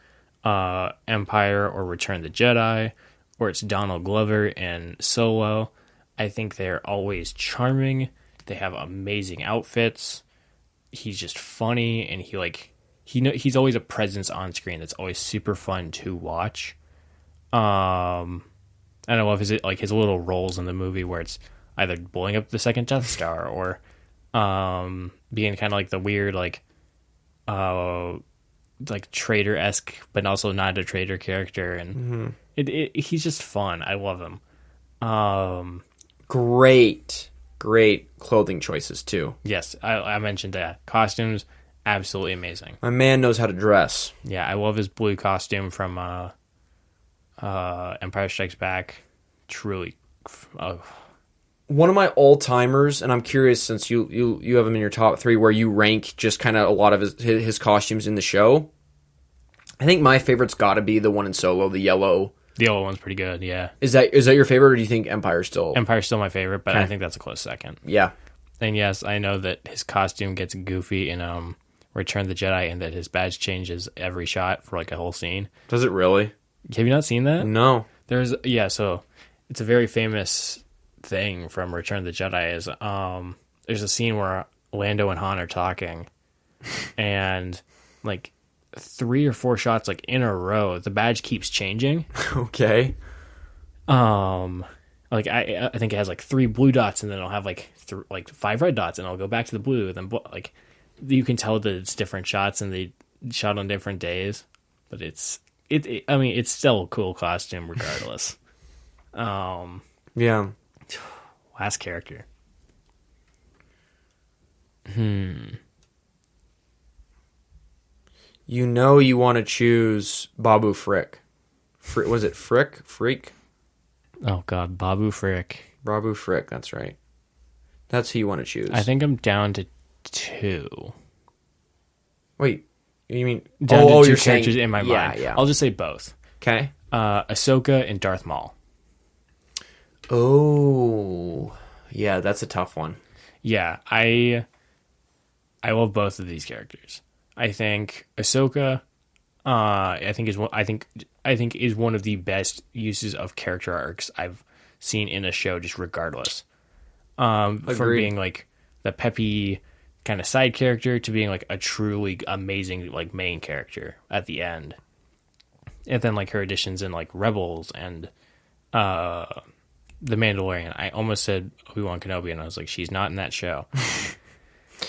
Empire or Return of the Jedi, or it's Donald Glover in Solo, I think they're always charming. They have amazing outfits. He's just funny, and he's always a presence on screen that's always super fun to watch. And I love his little roles in the movie where it's either blowing up the second Death Star or being kind of like the weird like traitor-esque but also not a traitor character, and he's just fun. I love him. Great clothing choices too. Yes, I mentioned that. Costumes, absolutely amazing. My man knows how to dress. Yeah, I love his blue costume from Empire Strikes Back. Truly, one of my all-timers, and I'm curious since you have him in your top 3 where you rank just kind of a lot of his costumes in the show. I think my favorite's got to be the one in Solo, the yellow. The yellow one's pretty good, yeah. Is that your favorite, or do you think Empire's still? Empire's still my favorite, but Okay. I think that's a close second. Yeah. And yes, I know that his costume gets goofy in Return of the Jedi, and that his badge changes every shot for like a whole scene. Does it really? Have you not seen that? No. So it's a very famous thing from Return of the Jedi is there's a scene where Lando and Han are talking, and like 3 or 4 shots like in a row, the badge keeps changing. Okay. Like I think it has like 3 blue dots, and then it'll have like 5 red dots, and it'll go back to the blue. And then like you can tell that it's different shots, and they shot on different days. But I mean, it's still a cool costume regardless. Yeah. Last character. You know you want to choose Babu Frick. Was it Frick? Freak? Oh God, Babu Frick. Babu Frick, that's right. That's who you want to choose. I think I'm down to 2. Wait, you mean... Down to 2 you're characters saying, in my mind. Yeah. I'll just say both. Okay. Ahsoka and Darth Maul. Oh, yeah, that's a tough one. Yeah, I love both of these characters. I think Ahsoka, I think is one of the best uses of character arcs I've seen in a show, just regardless. From being like the peppy kind of side character to being like a truly amazing like main character at the end, and then like her additions in like Rebels and The Mandalorian. I almost said Obi-Wan Kenobi, and I was like, she's not in that show.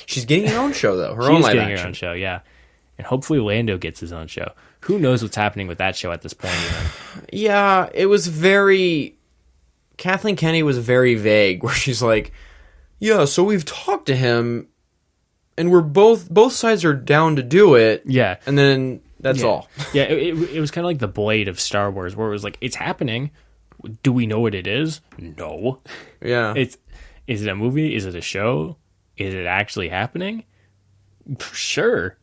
She's getting her own show, though. She's getting her own show, yeah. And hopefully Lando gets his own show. Who knows what's happening with that show at this point, even. Yeah, it was very... Kathleen Kennedy was very vague, where she's like, yeah, so we've talked to him, and we're both sides are down to do it. Yeah. And then that's all. Yeah, it was kind of like the Blade of Star Wars, where it was like, it's happening. Do we know what it is? No. Yeah. Is it a movie? Is it a show? Is it actually happening? Sure.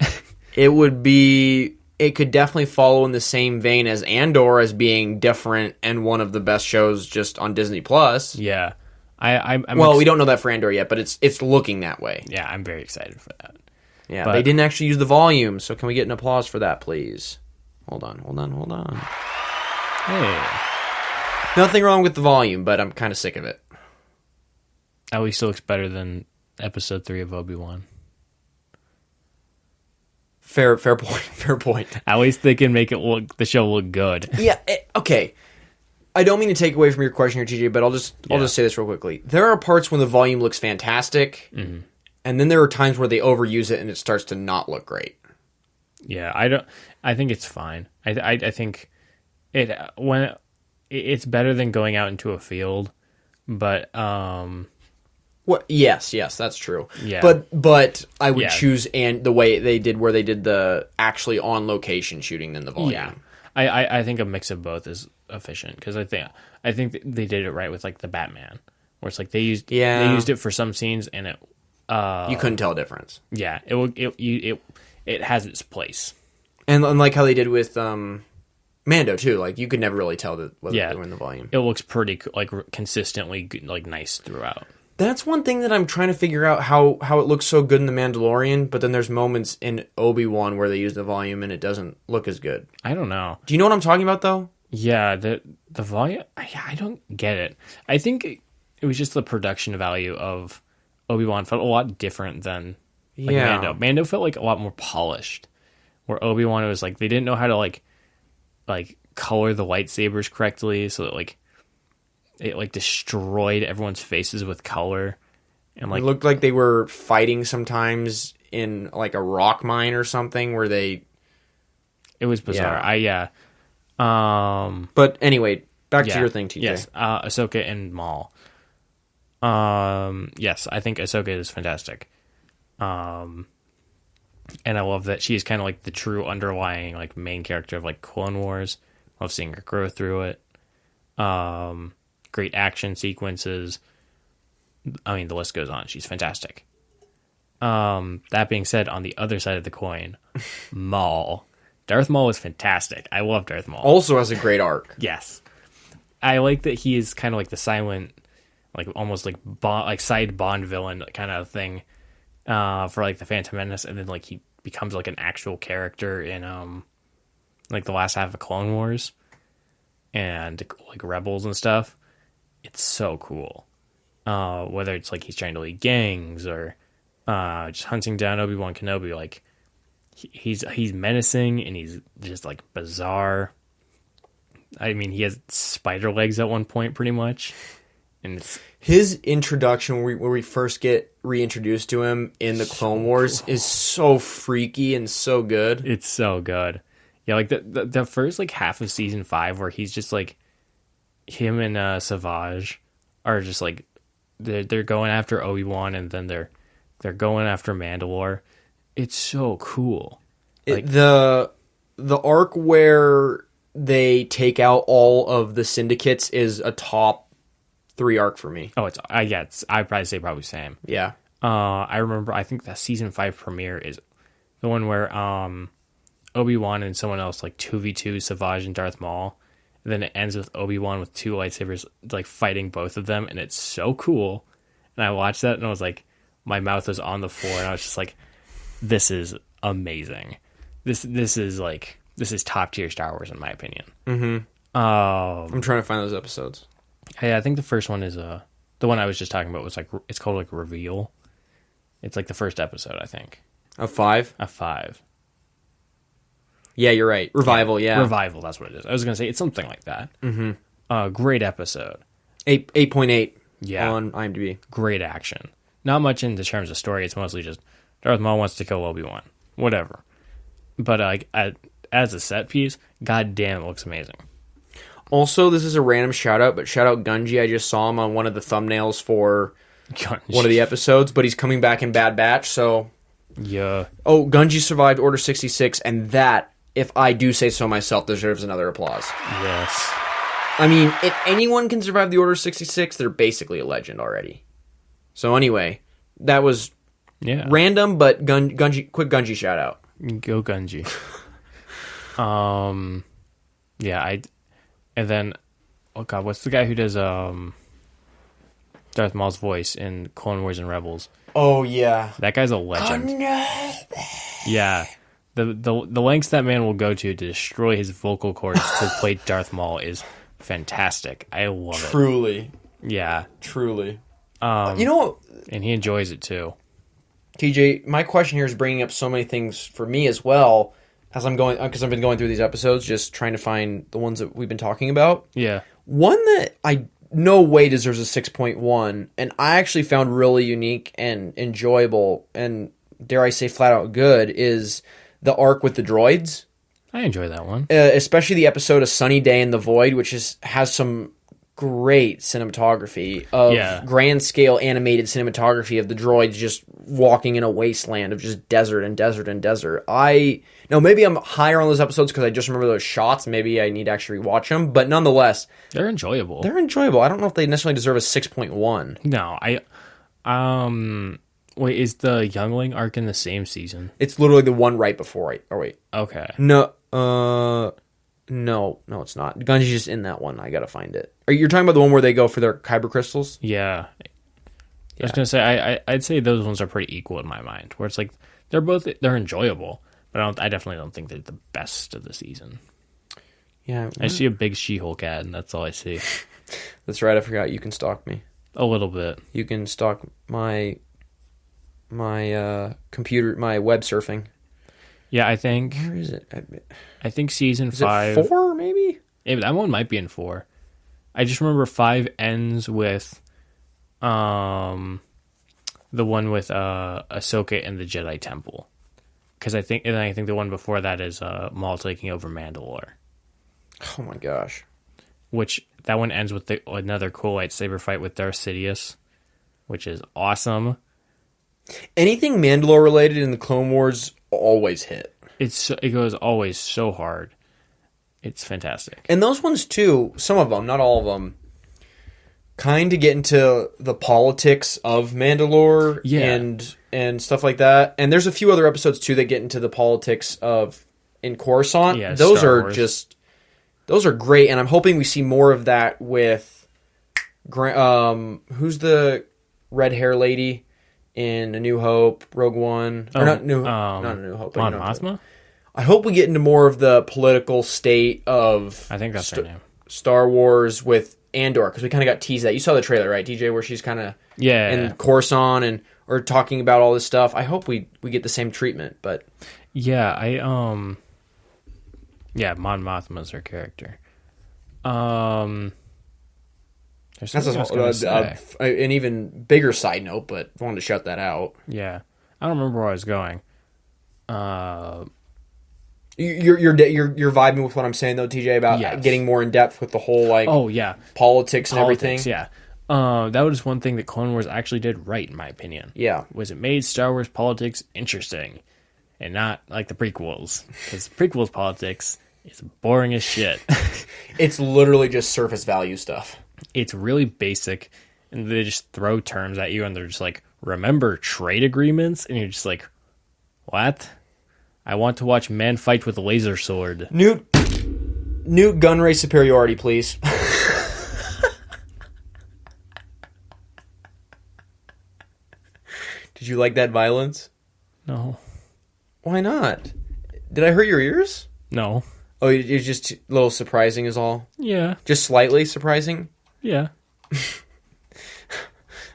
It could definitely follow in the same vein as Andor as being different and one of the best shows just on Disney Plus. Yeah. We don't know that for Andor yet, but it's looking that way. Yeah, I'm very excited for that. Yeah, But- they didn't actually use the volume, so can we get an applause for that, please? Hold on. Hey. Nothing wrong with the volume, but I'm kind of sick of it. At least it looks better than episode 3 of Obi-Wan. Fair point. At least they can make the show look good. Yeah, okay. I don't mean to take away from your question here, TJ, but I'll just say this real quickly. There are parts when the volume looks fantastic, and then there are times where they overuse it and it starts to not look great. Yeah, I think it's fine. I think it's better than going out into a field, but What? Yes, that's true. Yeah. But I would Yeah. choose and the way they did, where they did the actually on location shooting than the volume. yeah. I think a mix of both is efficient because I think they did it right with like the Batman, where it's like they used it for some scenes and it you couldn't tell a difference. Yeah, it has its place. And like how they did with Mando too, like you could never really tell whether they were in the volume. It looks pretty like consistently like nice throughout. That's one thing that I'm trying to figure out how it looks so good in The Mandalorian, but then there's moments in Obi-Wan where they use the volume and it doesn't look as good. I don't know. Do you know what I'm talking about though? Yeah, the volume. I don't get it. I think it was just the production value of Obi-Wan felt a lot different than Mando. Mando felt like a lot more polished. Where Obi-Wan, it was like they didn't know how to like color the lightsabers correctly, so that like it like destroyed everyone's faces with color, and like it looked like they were fighting sometimes in like a rock mine or something where they. It was bizarre. Yeah. But anyway, back to your thing, TJ. Yes, Ahsoka and Maul. Yes, I think Ahsoka is fantastic. And I love that she's kind of like the true underlying like main character of like Clone Wars. Love seeing her grow through it. Great action sequences. I mean, the list goes on. She's fantastic. That being said, on the other side of the coin, Maul. Darth Maul is fantastic. I love Darth Maul. Also has a great arc. Yes. I like that he is kind of like the silent, like almost like side Bond villain kind of thing for like the Phantom Menace, and then like he becomes like an actual character in like the last half of Clone Wars and like Rebels and stuff. It's so cool. Whether it's like he's trying to lead gangs or just hunting down Obi-Wan Kenobi, like he's menacing and he's just like bizarre. I mean, he has spider legs at one point, pretty much, and it's his introduction where we first get reintroduced to him in the Clone Wars is so freaky and so good. It's so good. Yeah, like the first like half of season 5 where he's just like him and Savage are just like they're going after Obi-Wan and then they're going after Mandalore. It's so cool. Like the arc where they take out all of the syndicates is a top 3 arc for me. Oh, I'd probably say same. Yeah. I remember. I think the season 5 premiere is the one where Obi-Wan and someone else like 2v2 Savage and Darth Maul. And then it ends with Obi-Wan with 2 lightsabers like fighting both of them, and it's so cool. And I watched that and I was like, my mouth was on the floor, and I was just like, this is amazing. This is top tier Star Wars in my opinion. Mm-hmm. I'm trying to find those episodes. I think the first one is the one I was just talking about was like it's called like Reveal. It's like the first episode, I think. Of 5? Of 5. Yeah, you're right. Revival, yeah. Revival, that's what it is. I was going to say, it's something like that. Mm-hmm. Great episode. 8.8 yeah. on IMDb. Great action. Not much in the terms of story. It's mostly just Darth Maul wants to kill Obi-Wan. Whatever. But as a set piece, goddamn, it looks amazing. Also, this is a random shout-out, but shout-out Gunji. I just saw him on one of the thumbnails for one of the episodes, but he's coming back in Bad Batch, so... Yeah. Oh, Gunji survived Order 66, and that, if I do say so myself, deserves another applause. Yes. I mean, if anyone can survive the Order 66, they're basically a legend already. So anyway, that was random, but Gunji, quick Gunji shout-out. Go Gunji. Yeah, and then, oh god, what's the guy who does Darth Maul's voice in Clone Wars and Rebels? Oh yeah, that guy's a legend. Yeah, the lengths that man will go to destroy his vocal cords to play Darth Maul is fantastic. I love it. Truly. Yeah, truly. You know what? And he enjoys it too. TJ, my question here is bringing up so many things for me as well as I'm going, because I've been going through these episodes, just trying to find the ones that we've been talking about. Yeah. One that I no way deserves a 6.1, and I actually found really unique and enjoyable, and dare I say flat out good, is the arc with the droids. I enjoy that one. Especially the episode A Sunny Day in the Void, which has some great cinematography of grand scale animated cinematography of the droids just walking in a wasteland of just desert and desert and desert. Maybe I'm higher on those episodes because I just remember those shots. Maybe I need to actually rewatch them, but nonetheless, they're enjoyable. I don't know if they necessarily deserve a 6.1. No, wait, is the Youngling arc in the same season? It's literally the one right before it. Oh wait, okay, no, it's not. Gunji's just in that one. I gotta find it. You're talking about the one where they go for their kyber crystals? Yeah. I was gonna say I'd say those ones are pretty equal in my mind. Where it's like they're enjoyable, but I definitely don't think they're the best of the season. Yeah, I see a big She-Hulk ad, and that's all I see. That's right. I forgot you can stalk me. A little bit. You can stalk my computer, my web surfing. Yeah, I think. Where is it? I think season is 5. It 4 maybe? Yeah, that one might be in 4. I just remember 5 ends with, the one with Ahsoka in the Jedi Temple, because I think the one before that is Maul taking over Mandalore. Oh my gosh! Which that one ends with another cool lightsaber fight with Darth Sidious, which is awesome. Anything Mandalore related in the Clone Wars always hit. It goes always so hard. It's fantastic. And those ones too, some of them, not all of them, kind of get into the politics of Mandalore and stuff like that. And there's a few other episodes too that get into the politics of in Coruscant. Yeah, those Star are Wars. Those are great, and I'm hoping we see more of that with who's the red hair lady in A New Hope, Rogue One, or not A New Hope. Mon Mothma? I hope we get into more of the political state of I think that's her name. Star Wars with Andor, because we kind of got teased that. You saw the trailer, right, DJ, where she's kind of in Coruscant or talking about all this stuff. I hope we get the same treatment, but Mon Mothma's her character. That's an even bigger side note, but I wanted to shout that out. Yeah, I don't remember where I was going. You're vibing with what I'm saying though, TJ, about getting more in depth with the whole politics and everything. Yeah, that was one thing that Clone Wars actually did right, in my opinion. Yeah, was it made Star Wars politics interesting, and not like the prequels, because prequels politics is boring as shit. It's literally just surface value stuff. It's really basic, and they just throw terms at you, and they're just like, remember trade agreements? And you're just like, what? I want to watch men fight with a laser sword. Newt gun race superiority, please. Did you like that violence? No. Why not? Did I hurt your ears? No. Oh, it was just a little surprising is all? Yeah. Just slightly surprising? Yeah.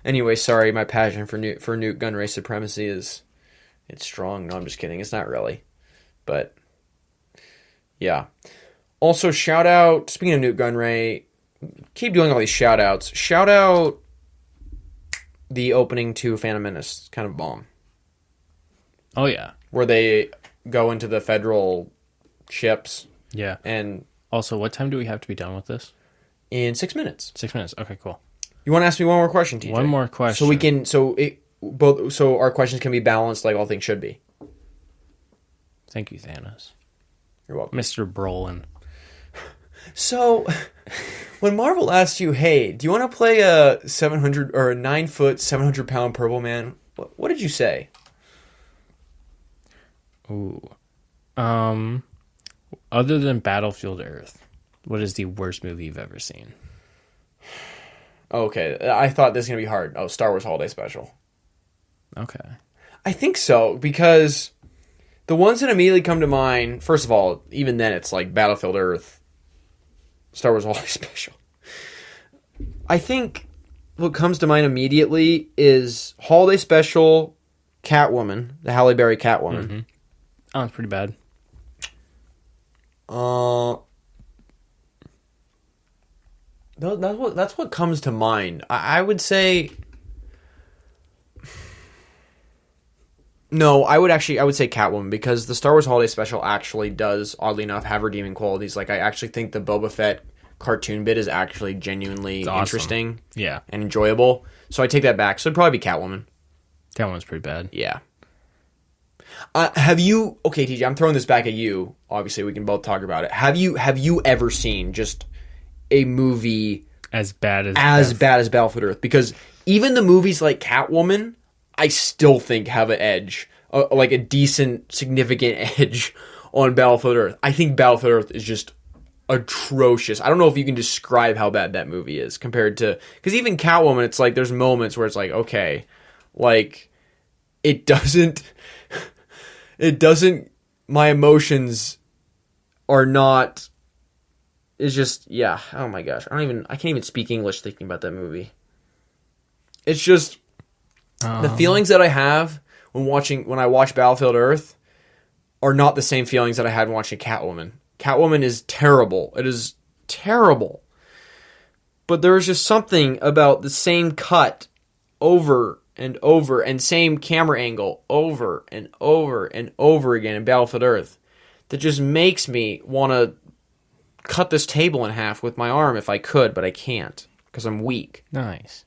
Anyway, sorry, my passion for Newt gun race supremacy it's strong. No, I'm just kidding. It's not really. But, yeah. Also, shout out, speaking of Newt Gunray, keep doing all these shout outs. Shout out the opening to Phantom Menace, kind of bomb. Oh, yeah. Where they go into the federal ships. Yeah. And also, what time do we have to be done with this? In 6 minutes. 6 minutes. Okay, cool. You want to ask me one more question, TJ? One more question. So we can, so our questions can be balanced like all things should be. Thank you, Thanos. You're welcome. Mr. Brolin. So, when Marvel asked you, hey, do you want to play a 700 or a 9-foot, 700-pound purple man? What did you say? Ooh. Other than Battlefield Earth, what is the worst movie you've ever seen? Okay, I thought this was going to be hard. Oh, Star Wars Holiday Special. Okay. I think so, because the ones that immediately come to mind, first of all, even then it's like Battlefield Earth, Star Wars Holiday Special. I think what comes to mind immediately is Holiday Special, Catwoman, the Halle Berry Catwoman. Mm-hmm. Oh, it's pretty bad. That's what comes to mind. I would say no. I would say Catwoman, because the Star Wars Holiday Special actually does, oddly enough, have redeeming qualities. Like, I actually think the Boba Fett cartoon bit is actually genuinely awesome. interesting Yeah. and enjoyable. So I take that back. So it'd probably be Catwoman. Catwoman's pretty bad. Yeah. Have you... Okay, TJ, I'm throwing this back at you. Obviously, we can both talk about it. Have you ever seen just a movie... As bad as Battlefield Earth? Because even the movies like Catwoman, I still think have an edge. Like a decent, significant edge on Battlefield Earth. I think Battlefield Earth is just atrocious. I don't know if you can describe how bad that movie is compared to... Because even Catwoman, it's like there's moments where it's like, okay, like it doesn't... My emotions are not... It's just, yeah, oh my gosh. I can't even speak English thinking about that movie. It's just... The feelings that I have when I watch Battlefield Earth are not the same feelings that I had watching Catwoman. Catwoman is terrible. It is terrible. But there is just something about the same cut over and over and same camera angle over and over and over again in Battlefield Earth that just makes me want to cut this table in half with my arm if I could, but I can't because I'm weak. Nice.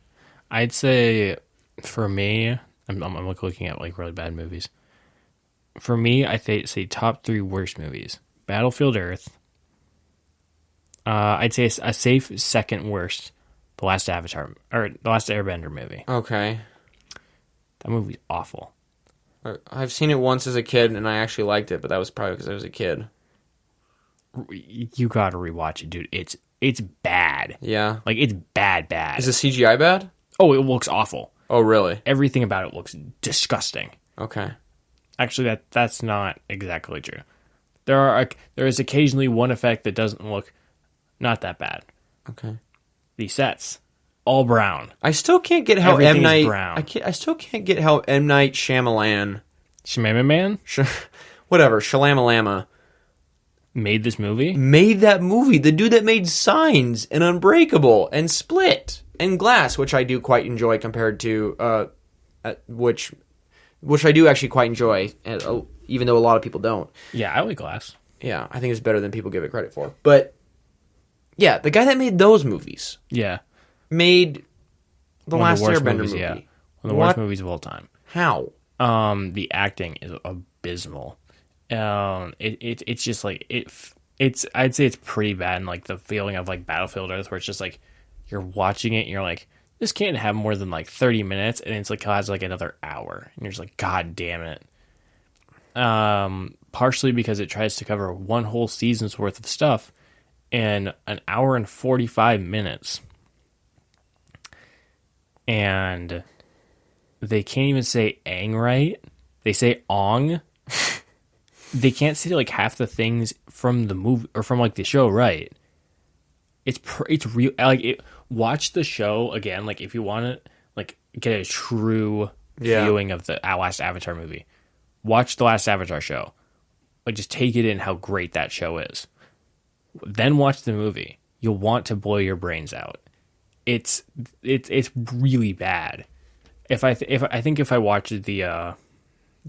I'd say for me, I'm looking at like really bad movies. For me, I say top 3 worst movies. Battlefield Earth. I'd say a safe second worst, The Last Avatar, or The Last Airbender movie. Okay. That movie's awful. I've seen it once as a kid, and I actually liked it, but that was probably because I was a kid. You gotta rewatch it, dude. It's bad. Yeah. Like, it's bad. Is the CGI bad? Oh, it looks awful. Oh, really? Everything about it looks disgusting. Okay. Actually, that's not exactly true. There is occasionally one effect that doesn't look not that bad. Okay. The sets, all brown. I still can't get how Everything M. Night... is brown. I still can't get how M. Night Shyamalan... Shemama Man whatever, Shalamalama... made this movie? Made that movie. The dude that made Signs and Unbreakable and Split and Glass, which I do quite enjoy compared to... which I do actually quite enjoy, even though a lot of people don't. Yeah, I like Glass. Yeah, I think it's better than people give it credit for. But, yeah, the guy that made those movies Yeah. made the One of Last the worst Airbender movies, movie. yeah. One of the worst movies of all time. How? The acting is abysmal. It's just like it's I'd say it's pretty bad, and like the feeling of like Battlefield Earth, where it's just like you're watching it and you're like, this can't have more than like 30 minutes, and it's like has like another hour, and you're just like, God damn it. Partially because it tries to cover one whole season's worth of stuff in an hour and 45 minutes, and they can't even say "ang" right. They say "ong." They can't say like half the things from the movie or from like the show right. It's real. Like watch the show again. Like if you want to like get a true viewing of the last Avatar movie, watch the last Avatar show. Like just take it in how great that show is. Then watch the movie. You'll want to blow your brains out. It's really bad. If I watched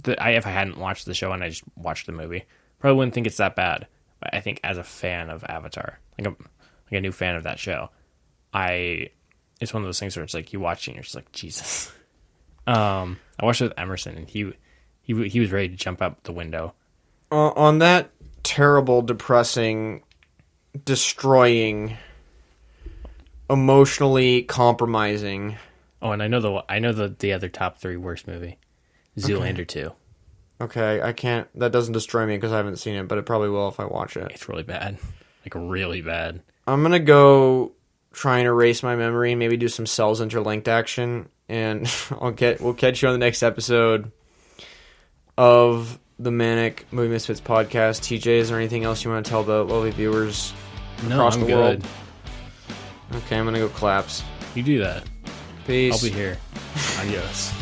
if I hadn't watched the show and I just watched the movie, probably wouldn't think it's that bad. But I think as a fan of Avatar, like a new fan of that show, it's one of those things where it's like you watch it and you're just like, Jesus. I watched it with Emerson, and he was ready to jump out the window. On that terrible, depressing, destroying, emotionally compromising. Oh, and I know the other top 3 worst movie. Zoolander 2. Okay, I can't... That doesn't destroy me because I haven't seen it, but it probably will if I watch it. It's really bad. Like, really bad. I'm gonna go try and erase my memory and maybe do some cells interlinked action, and we'll catch you on the next episode of the Manic Movie Misfits podcast. TJ, is there anything else you want to tell the lovely viewers across the world? Okay, I'm gonna go claps. You do that. Peace. I'll be here. Adios.